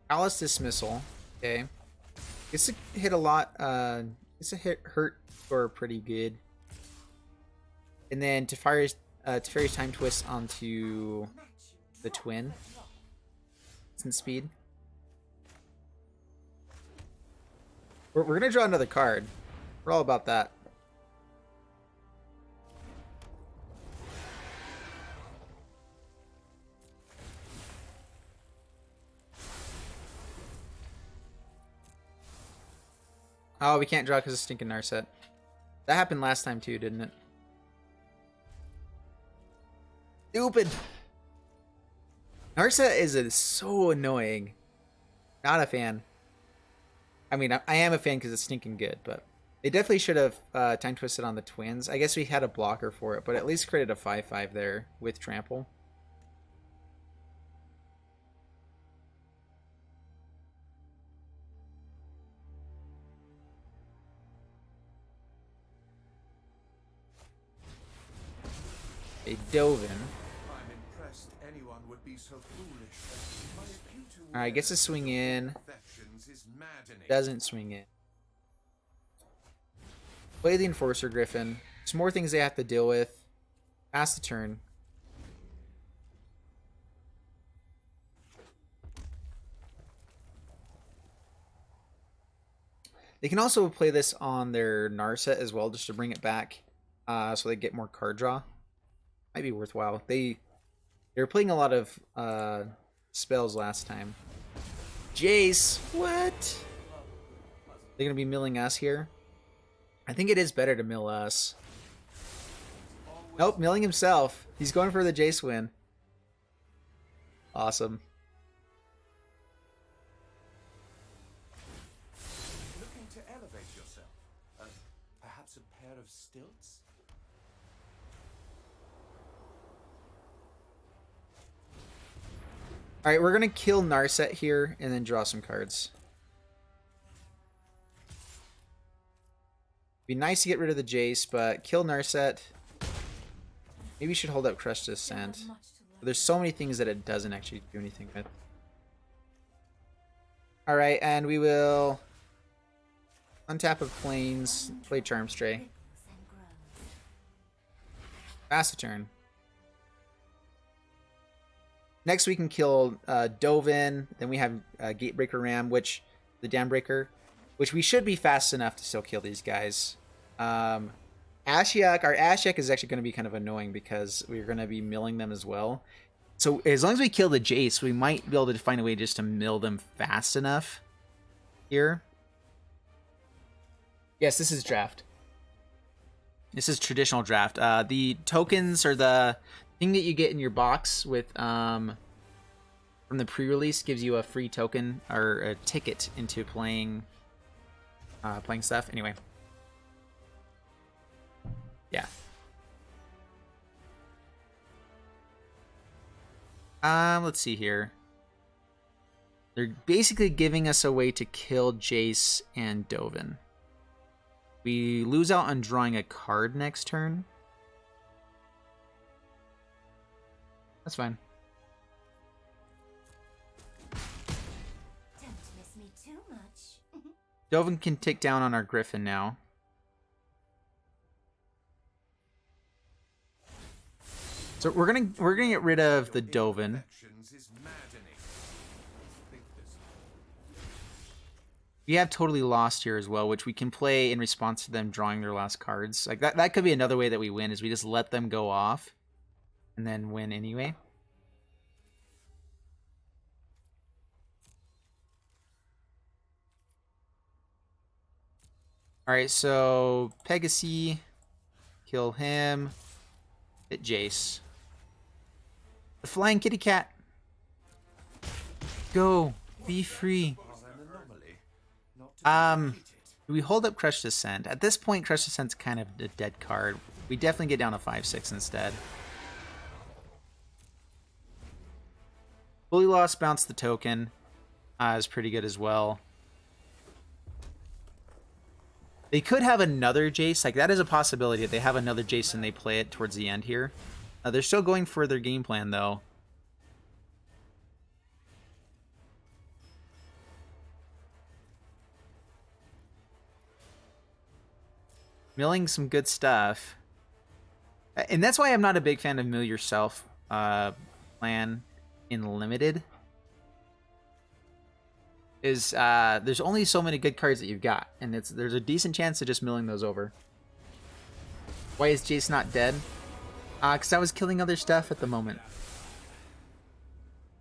Alice Dismissal. Okay. It's a hit a lot. It's a hurt score pretty good. And then Teferi's Time Twist onto the Twin. Instant speed. We're gonna draw another card. We're all about that. Oh, we can't draw because of stinking Narset. That happened last time too, didn't it? Stupid! Narset is so annoying. Not a fan. I mean, I am a fan because it's stinking good, but they definitely should have time twisted on the Twins. I guess we had a blocker for it, but at least created a 5/5 there with Trample. A Dovin. I'm impressed anyone would be so foolish. My acute Alright, gets a swing in. affections is maddening. Doesn't swing in. Play the Enforcer Griffin. There's more things they have to deal with. Pass the turn. They can also play this on their Narset as well, just to bring it back, so they get more card draw. Might be worthwhile. They were playing a lot of spells last time. Jace, what? They're gonna be milling us here. I think it is better to mill us. Nope, milling himself. He's going for the Jace win. Awesome. Looking to All right, we're gonna kill Narset here and then draw some cards. Be nice to get rid of the Jace, but kill Narset. Maybe you should hold up Crush Descent. But there's so many things that it doesn't actually do anything with. All right, and we will untap of Plains, play Charm Stray. Pass a turn. Next, we can kill Dovin. Then we have Gatebreaker Ram, which the Dambreaker, which we should be fast enough to still kill these guys. Ashiok, our Ashiok is actually going to be kind of annoying because we're going to be milling them as well. So as long as we kill the Jace, we might be able to find a way just to mill them fast enough here. Yes, this is draft. This is traditional draft. The tokens are the thing that you get in your box with from the pre-release gives you a free token or a ticket into playing stuff. Anyway, yeah. Let's see here. They're basically giving us a way to kill Jace and Dovin. We lose out on drawing a card next turn. That's fine. Don't miss me too much. Dovin can take down on our Griffin now. So we're gonna get rid of the Dovin. We have Totally Lost here as well, which we can play in response to them drawing their last cards. Like that could be another way that we win, is we just let them go off and then win anyway. Alright, so Pegasi, kill him, hit Jace. The Flying Kitty Cat. Go, be free. We hold up Crush Descent. At this point, Crush Descent's kind of a dead card. We definitely get down to 5/6 instead. Fully Lost, bounce the token. Is pretty good as well. They could have another Jace. Like, that is a possibility. If they have another Jace and they play it towards the end here. They're still going for their game plan, though. Milling some good stuff. And that's why I'm not a big fan of Mill Yourself plan in Limited. There's only so many good cards that you've got. And there's a decent chance of just milling those over. Why is Jace not dead? Because I was killing other stuff at the moment.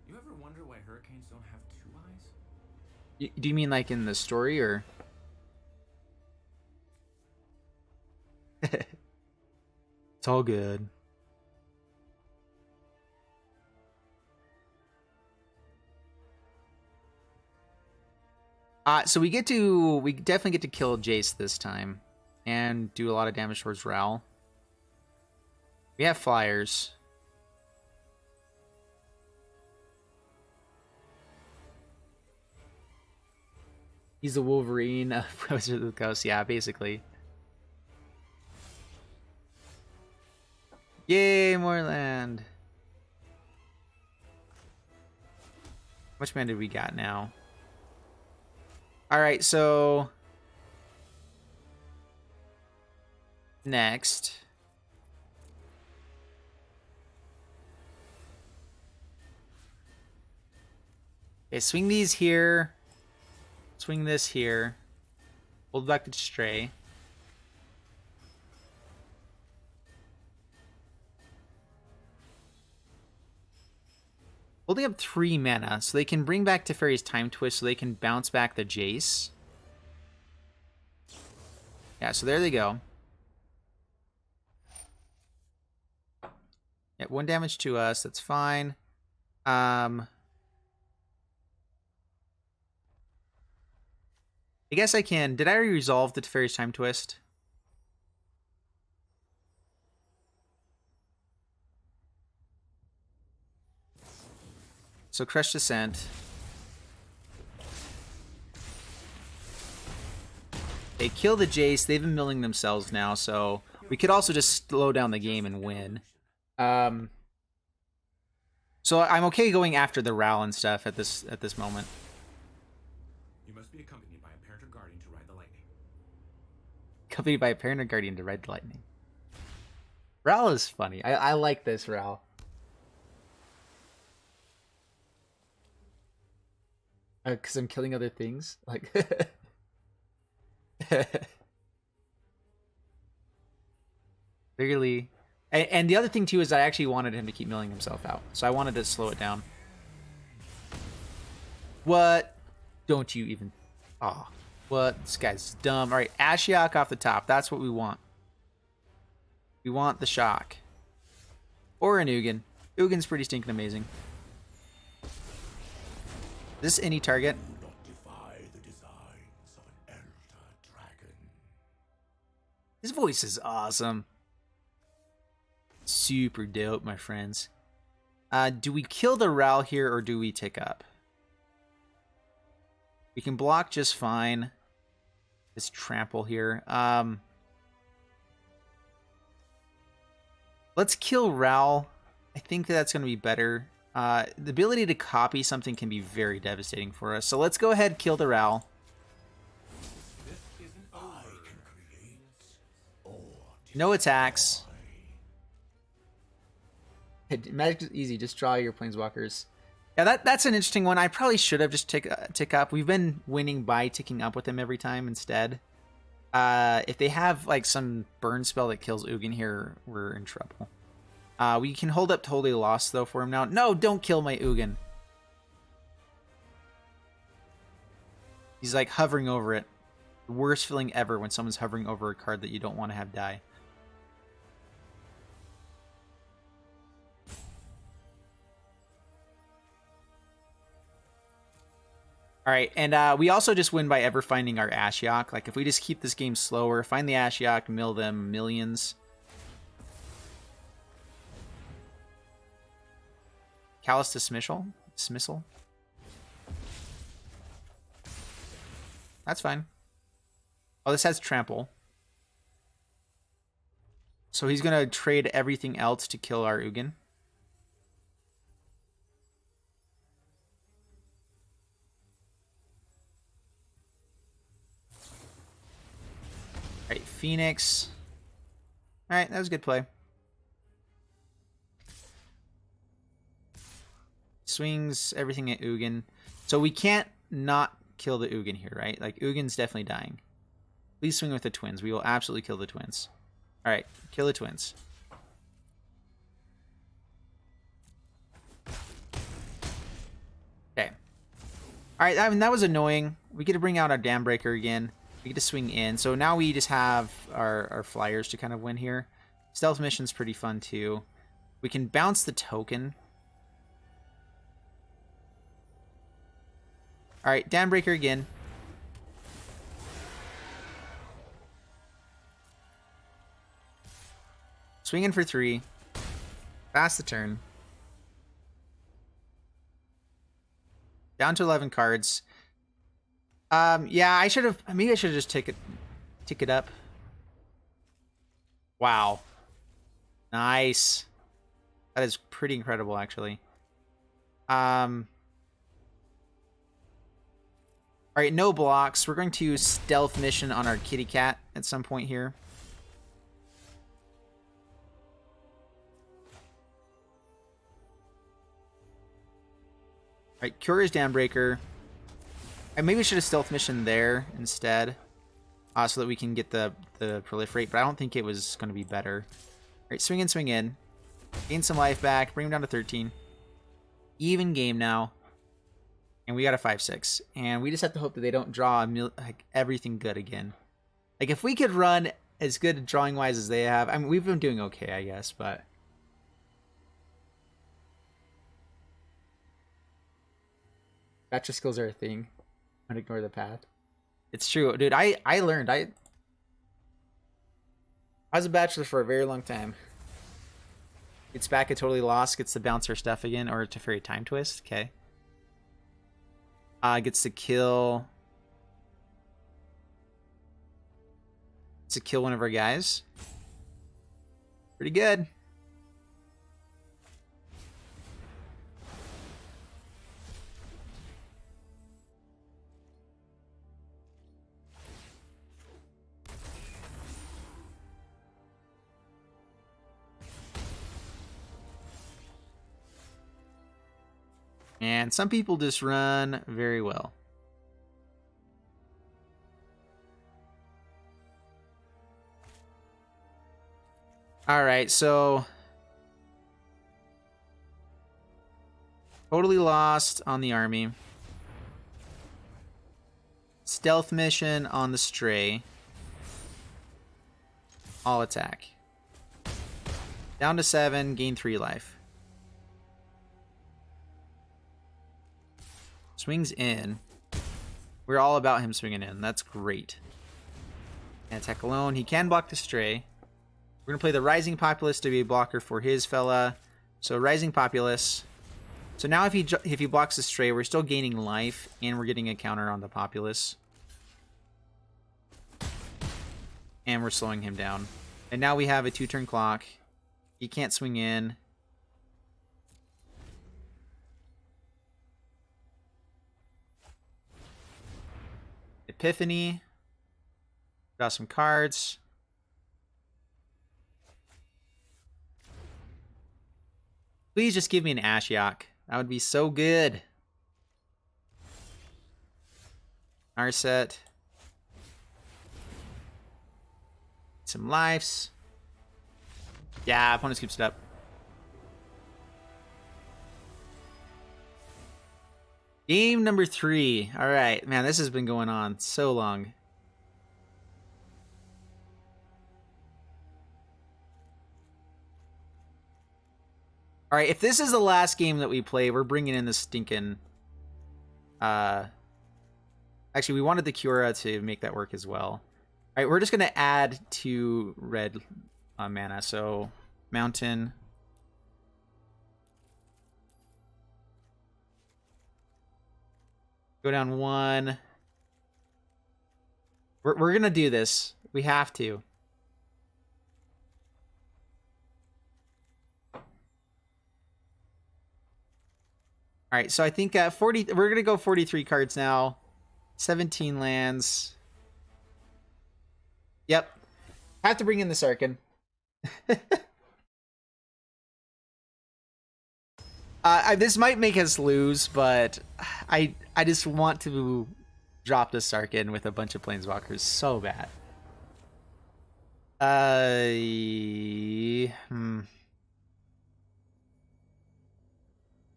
You ever wonder why hurricanes don't have two eyes? Do you mean like in the story, or? It's all good. So we definitely get to kill Jace this time and do a lot of damage towards Ral. We have flyers. He's the Wolverine of Wizard of the Coast. Yeah, basically. Yay, more land. How much mana did we got now? Alright, so next. Okay, swing these here. Swing this here. Hold back to Stray. Holding up 3 mana, so they can bring back Teferi's Time Twist, so they can bounce back the Jace. Yeah, so there they go. Yeah, 1 damage to us, that's fine. I guess I can. Did I already resolve the Teferi's Time Twist? So Crush Descent. They kill the Jace. They've been milling themselves now, so we could also just slow down the game and win. So I'm okay going after the Ral and stuff at this moment. You must be accompanied by a parent or guardian to ride the lightning. Accompanied by a parent or guardian to ride the lightning. Ral is funny. I like this Ral. Because I'm killing other things? Like... Clearly. And the other thing too is I actually wanted him to keep milling himself out. So I wanted to slow it down. What? Don't you even... Aw. Oh, what? This guy's dumb. Alright, Ashiok off the top. That's what we want. We want the shock. Or an Ugin. Ugin's pretty stinking amazing. Is this any target? His voice is awesome. Super dope, my friends. Do we kill the Ral here or do we tick up? We can block just fine. This trample here. Let's kill Ral. I think that's going to be better. The ability to copy something can be very devastating for us. So let's go ahead and kill the Ral. No attacks. Magic is easy. Just draw your planeswalkers. Yeah, that's an interesting one. I probably should have just tick up. We've been winning by ticking up with them every time instead. If they have like some burn spell that kills Ugin here, we're in trouble. We can hold up Totally Lost though for him now. No, don't kill my Ugin. He's like hovering over it. The worst feeling ever when someone's hovering over a card that you don't want to have die. All right, and we also just win by ever finding our Ashiok. Like, if we just keep this game slower, find the Ashiok, mill them millions. Callous Dismissal? Dismissal? That's fine. Oh, this has Trample. So he's going to trade everything else to kill our Ugin. Alright, Phoenix. Alright, that was a good play. Swings everything at Ugin. So we can't not kill the Ugin here, right? Like, Ugin's definitely dying. Please swing with the twins. We will absolutely kill the twins. Alright, kill the twins. Okay. Alright, I mean, that was annoying. We get to bring out our Dam Breaker again. We get to swing in. So now we just have our flyers to kind of win here. Stealth Mission's pretty fun too. We can bounce the token. Alright, Dam Breaker again. Swinging for 3. Pass the turn. Down to 11 cards. Yeah, I should have. Maybe I should have just tick it up. Wow. Nice. That is pretty incredible, actually. All right, no blocks. We're going to use Stealth Mission on our kitty cat at some point here. All right, Cure is Dambreaker. And maybe we should have Stealth Mission there instead, so that we can get the Proliferate, but I don't think it was going to be better. All right, swing in, swing in. Gain some life back, bring him down to 13. Even game now. And we got a 5-6. And we just have to hope that they don't draw like everything good again. Like, if we could run as good drawing-wise as they have, I mean, we've been doing okay, I guess, but... Gotcha skills are a thing. Don't ignore the path. It's true. Dude, I learned. I was a bachelor for a very long time. Gets back at Totally Lost, gets the bouncer stuff again, or Teferi Time Twist. Okay. Gets to kill one of our guys. Pretty good. And some people just run very well. All right, so totally lost on the army. Stealth mission on the stray. All attack. Down to 7, gain 3 life. Swings in. We're all about him swinging in. That's great. And attack alone. He can block the stray. We're going to play the Rising Populace to be a blocker for his fella. So Rising Populace. So now if he blocks the stray, we're still gaining life, and we're getting a counter on the Populace. And we're slowing him down. And now we have a 2-turn clock. He can't swing in. Epiphany. Draw some cards. Please just give me an Ashiok. That would be so good. Narset. Some lives. Yeah, opponent scoops it up. Game number 3. All right, man, this has been going on so long. All right, if this is the last game that we play, we're bringing in the stinking... Actually, we wanted the Cura to make that work as well. All right, we're just going to add 2 red mana. So, Mountain. Go down 1. We're going to do this. We have to. All right, so I think 40. We're gonna go 43 cards now. 17 lands. Yep, have to bring in the Sarkhan. This might make us lose, but I just want to drop the Sarkhan with a bunch of Planeswalkers so bad.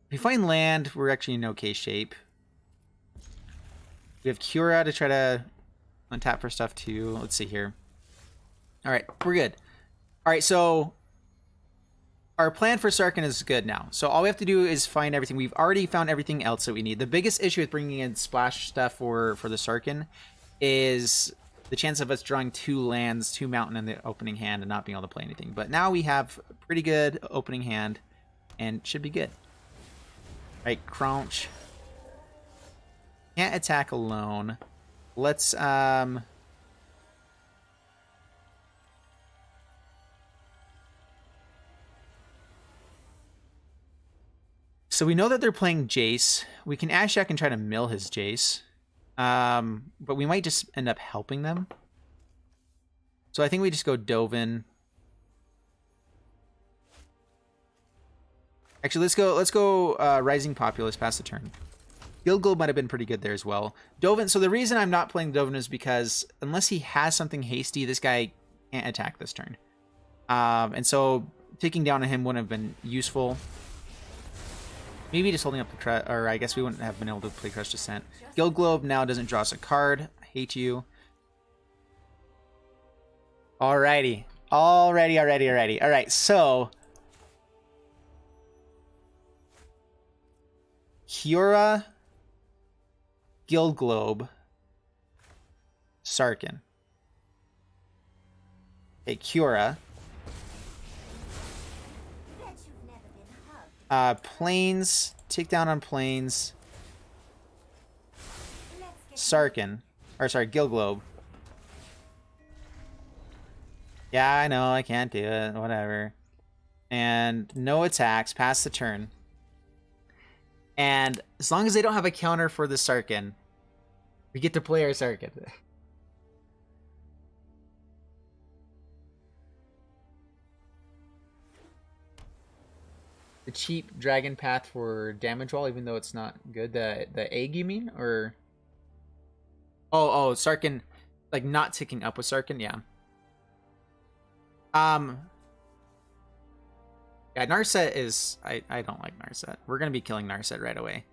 If we find land, we're actually in okay shape. We have Cura to try to untap for stuff too. Let's see here. All right, we're good. All right, so our plan for Sarkhan is good now. So all we have to do is find everything. We've already found everything else that we need. The biggest issue with bringing in splash stuff for the Sarkhan is the chance of us drawing 2 lands, 2 mountain in the opening hand and not being able to play anything. But now we have a pretty good opening hand and should be good. Right, Crouch. Can't attack alone. Let's so we know that they're playing Jace. We can Ashiok and try to mill his Jace. But we might just end up helping them. So I think we just go Dovin. Actually, let's go Rising Populace past the turn. Guild Globe might have been pretty good there as well. Dovin, so the reason I'm not playing Dovin is because unless he has something hasty, this guy can't attack this turn. And so taking down on him wouldn't have been useful. Maybe just holding up the Crush, or I guess we wouldn't have been able to play Crush Descent. Guild Globe now doesn't draw us a card. I hate you. Alrighty. Alrighty. Alright, so Cura, Guild Globe, Sarkhan. Okay, Cura. Plains, take down on Plains. Sarkin. Or sorry, Guild Globe. Yeah, I know, I can't do it. Whatever. And no attacks, pass the turn. And as long as they don't have a counter for the Sarkin, we get to play our Sarkin. The cheap dragon path for damage wall, even though it's not good. The egg, you mean? Or oh, Sarkin, like not ticking up with Sarkin, yeah. Yeah, Narset is... I don't like Narset. We're going to be killing Narset right away.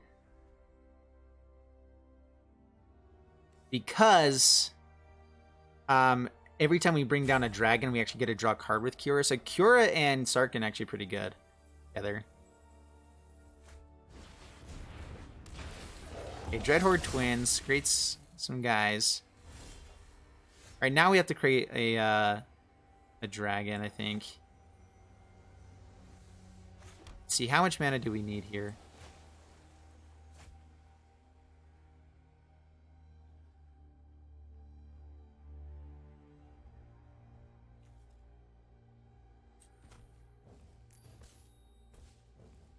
Because... every time we bring down a dragon, we actually get to draw a card with Cura. So Cura and Sarkin actually pretty good together. Okay, Dreadhorde Twins. Creates some guys. Alright, now we have to create a dragon, I think. See, how much mana do we need here?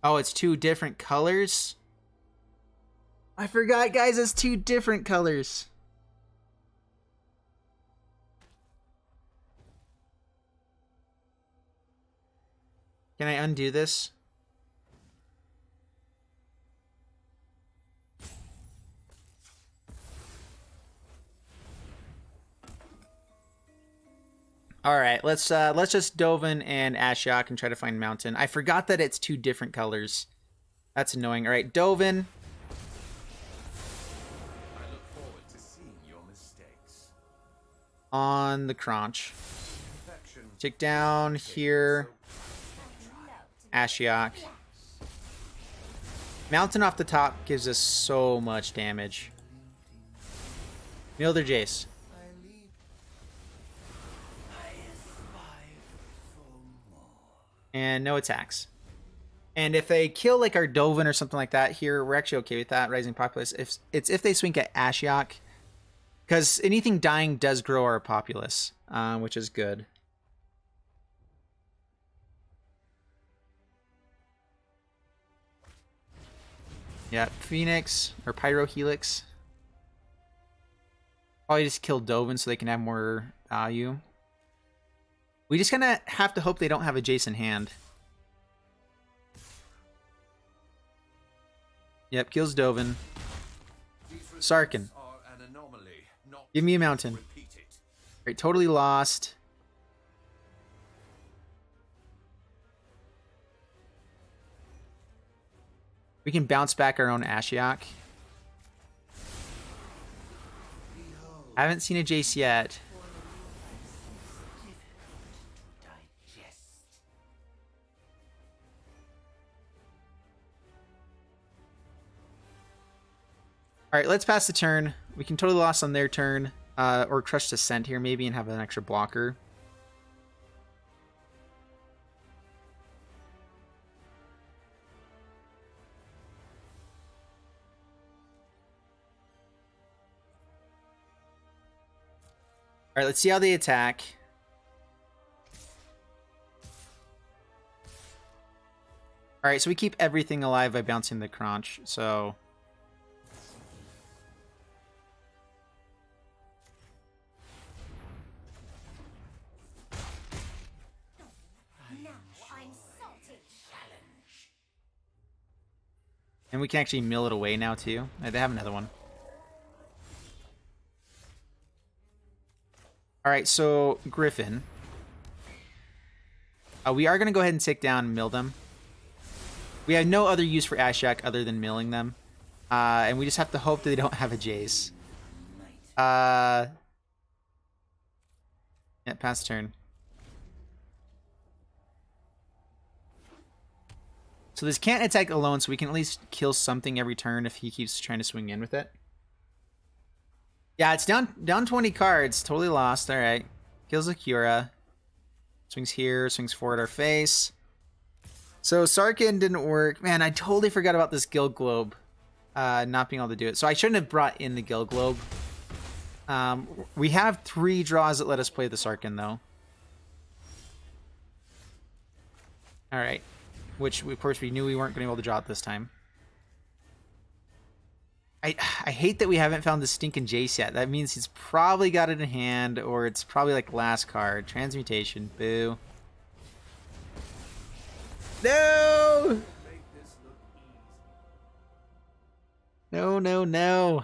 Oh, it's two different colors? I forgot, guys, it's two different colors. Can I undo this? All right, let's just Dovin and Ashiok and try to find Mountain. I forgot that it's two different colors. That's annoying. All right, Dovin. I look forward to seeing your mistakes. On the Crunch. Perfection. Tick down here. Ashiok. Mountain off the top gives us so much damage. Mill their Jace. And no attacks. And if they kill like our Dovin or something like that here, we're actually okay with that. Rising Populace. If they swing at Ashiok, because anything dying does grow our Populace, which is good. Yeah, Phoenix or Pyro Helix. Probably just kill Dovin so they can have more value. We just kind of have to hope they don't have a Jace in hand. Yep, kills Dovin. Sarkin. Give me a Mountain. Right, totally lost. We can bounce back our own Ashiok. I haven't seen a Jace yet. Alright, let's pass the turn. We can totally lost on their turn. Or Crush Descent here maybe and have an extra blocker. Alright, let's see how they attack. Alright, so we keep everything alive by bouncing the Crunch, so... And we can actually mill it away now, too. They have another one. Alright, so Griffin. We are going to go ahead and take down and mill them. We have no other use for Ashiok other than milling them. And we just have to hope that they don't have a Jace. Yeah, pass turn. So this can't attack alone, so we can at least kill something every turn if he keeps trying to swing in with it. Yeah, it's down 20 cards. Totally lost. All right. Kills Akira. Swings here. Swings forward our face. So Sarkin didn't work. Man, I totally forgot about this Guild Globe. not being able to do it. So I shouldn't have brought in the Guild Globe. We have 3 draws that let us play the Sarkin, though. Alright. Which, of course, we knew we weren't going to be able to draw it this time. I hate that we haven't found the stinking Jace yet. That means he's probably got it in hand, or it's probably like last card. Transmutation. Boo. No! No, no, no.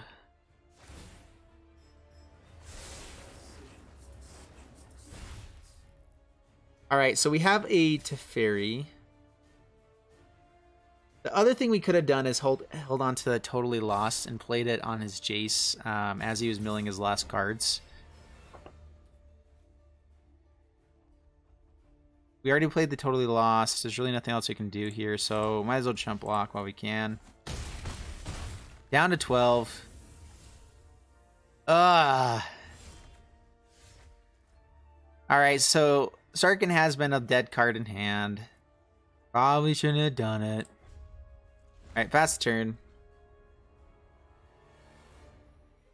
Alright, so we have a Teferi. The other thing we could have done is hold on to the Totally Lost and played it on his Jace as he was milling his last cards. We already played the Totally Lost. There's really nothing else we can do here, so might as well chump block while we can. Down to 12. Alright, so Sarkin has been a dead card in hand. Probably shouldn't have done it. Alright, pass the turn.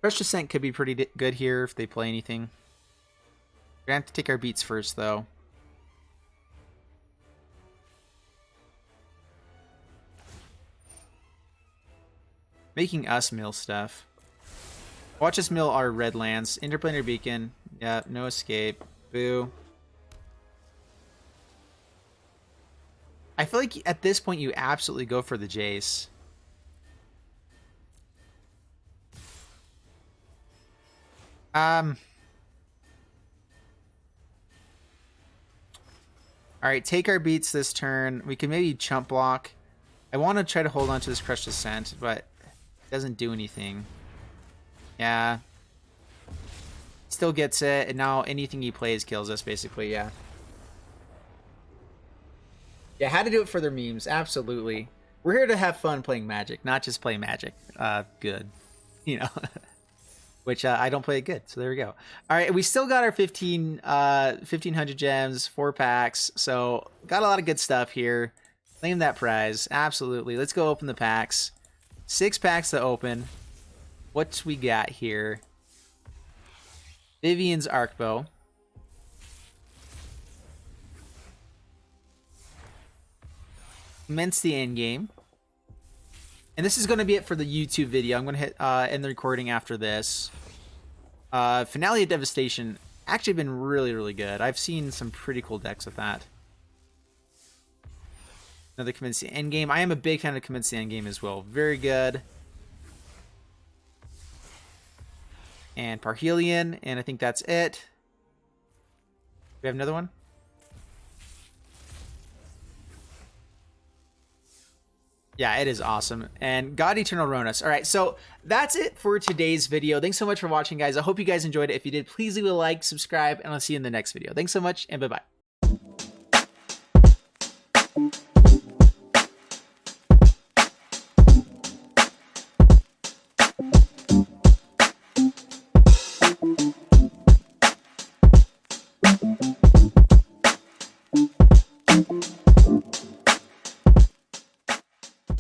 Fresh Descent could be pretty good here if they play anything. We're gonna have to take our beats first, though. Making us mill stuff. Watch us mill our red lands. Interplanar Beacon. Yeah, no escape. Boo. I feel like at this point you absolutely go for the Jace. Alright, take our beats this turn. We can maybe chump block. I want to try to hold on to this Crush Descent, but it doesn't do anything. Yeah. Still gets it, and now anything he plays kills us, basically, yeah. Yeah, had to do it for their memes, absolutely. We're here to have fun playing Magic, not just play Magic. Good. You know. Which I don't play it good, so there we go. Alright, we still got our 1,500 gems, 4 packs, so got a lot of good stuff here. Claim that prize, absolutely. Let's go open the packs. 6 packs to open. What we got here? Vivian's Arcbow. Commence the endgame. And this is going to be it for the YouTube video. I'm going to hit end the recording after this. Finale of Devastation actually been really, really good. I've seen some pretty cool decks with that. Another Commence the Endgame. I am a big fan of Commence the Endgame as well. Very good. And Parhelion, and I think that's it. We have another one? Yeah, it is awesome. And God Eternal Ronus. All right, so that's it for today's video. Thanks so much for watching, guys. I hope you guys enjoyed it. If you did, please leave a like, subscribe, and I'll see you in the next video. Thanks so much, and bye-bye.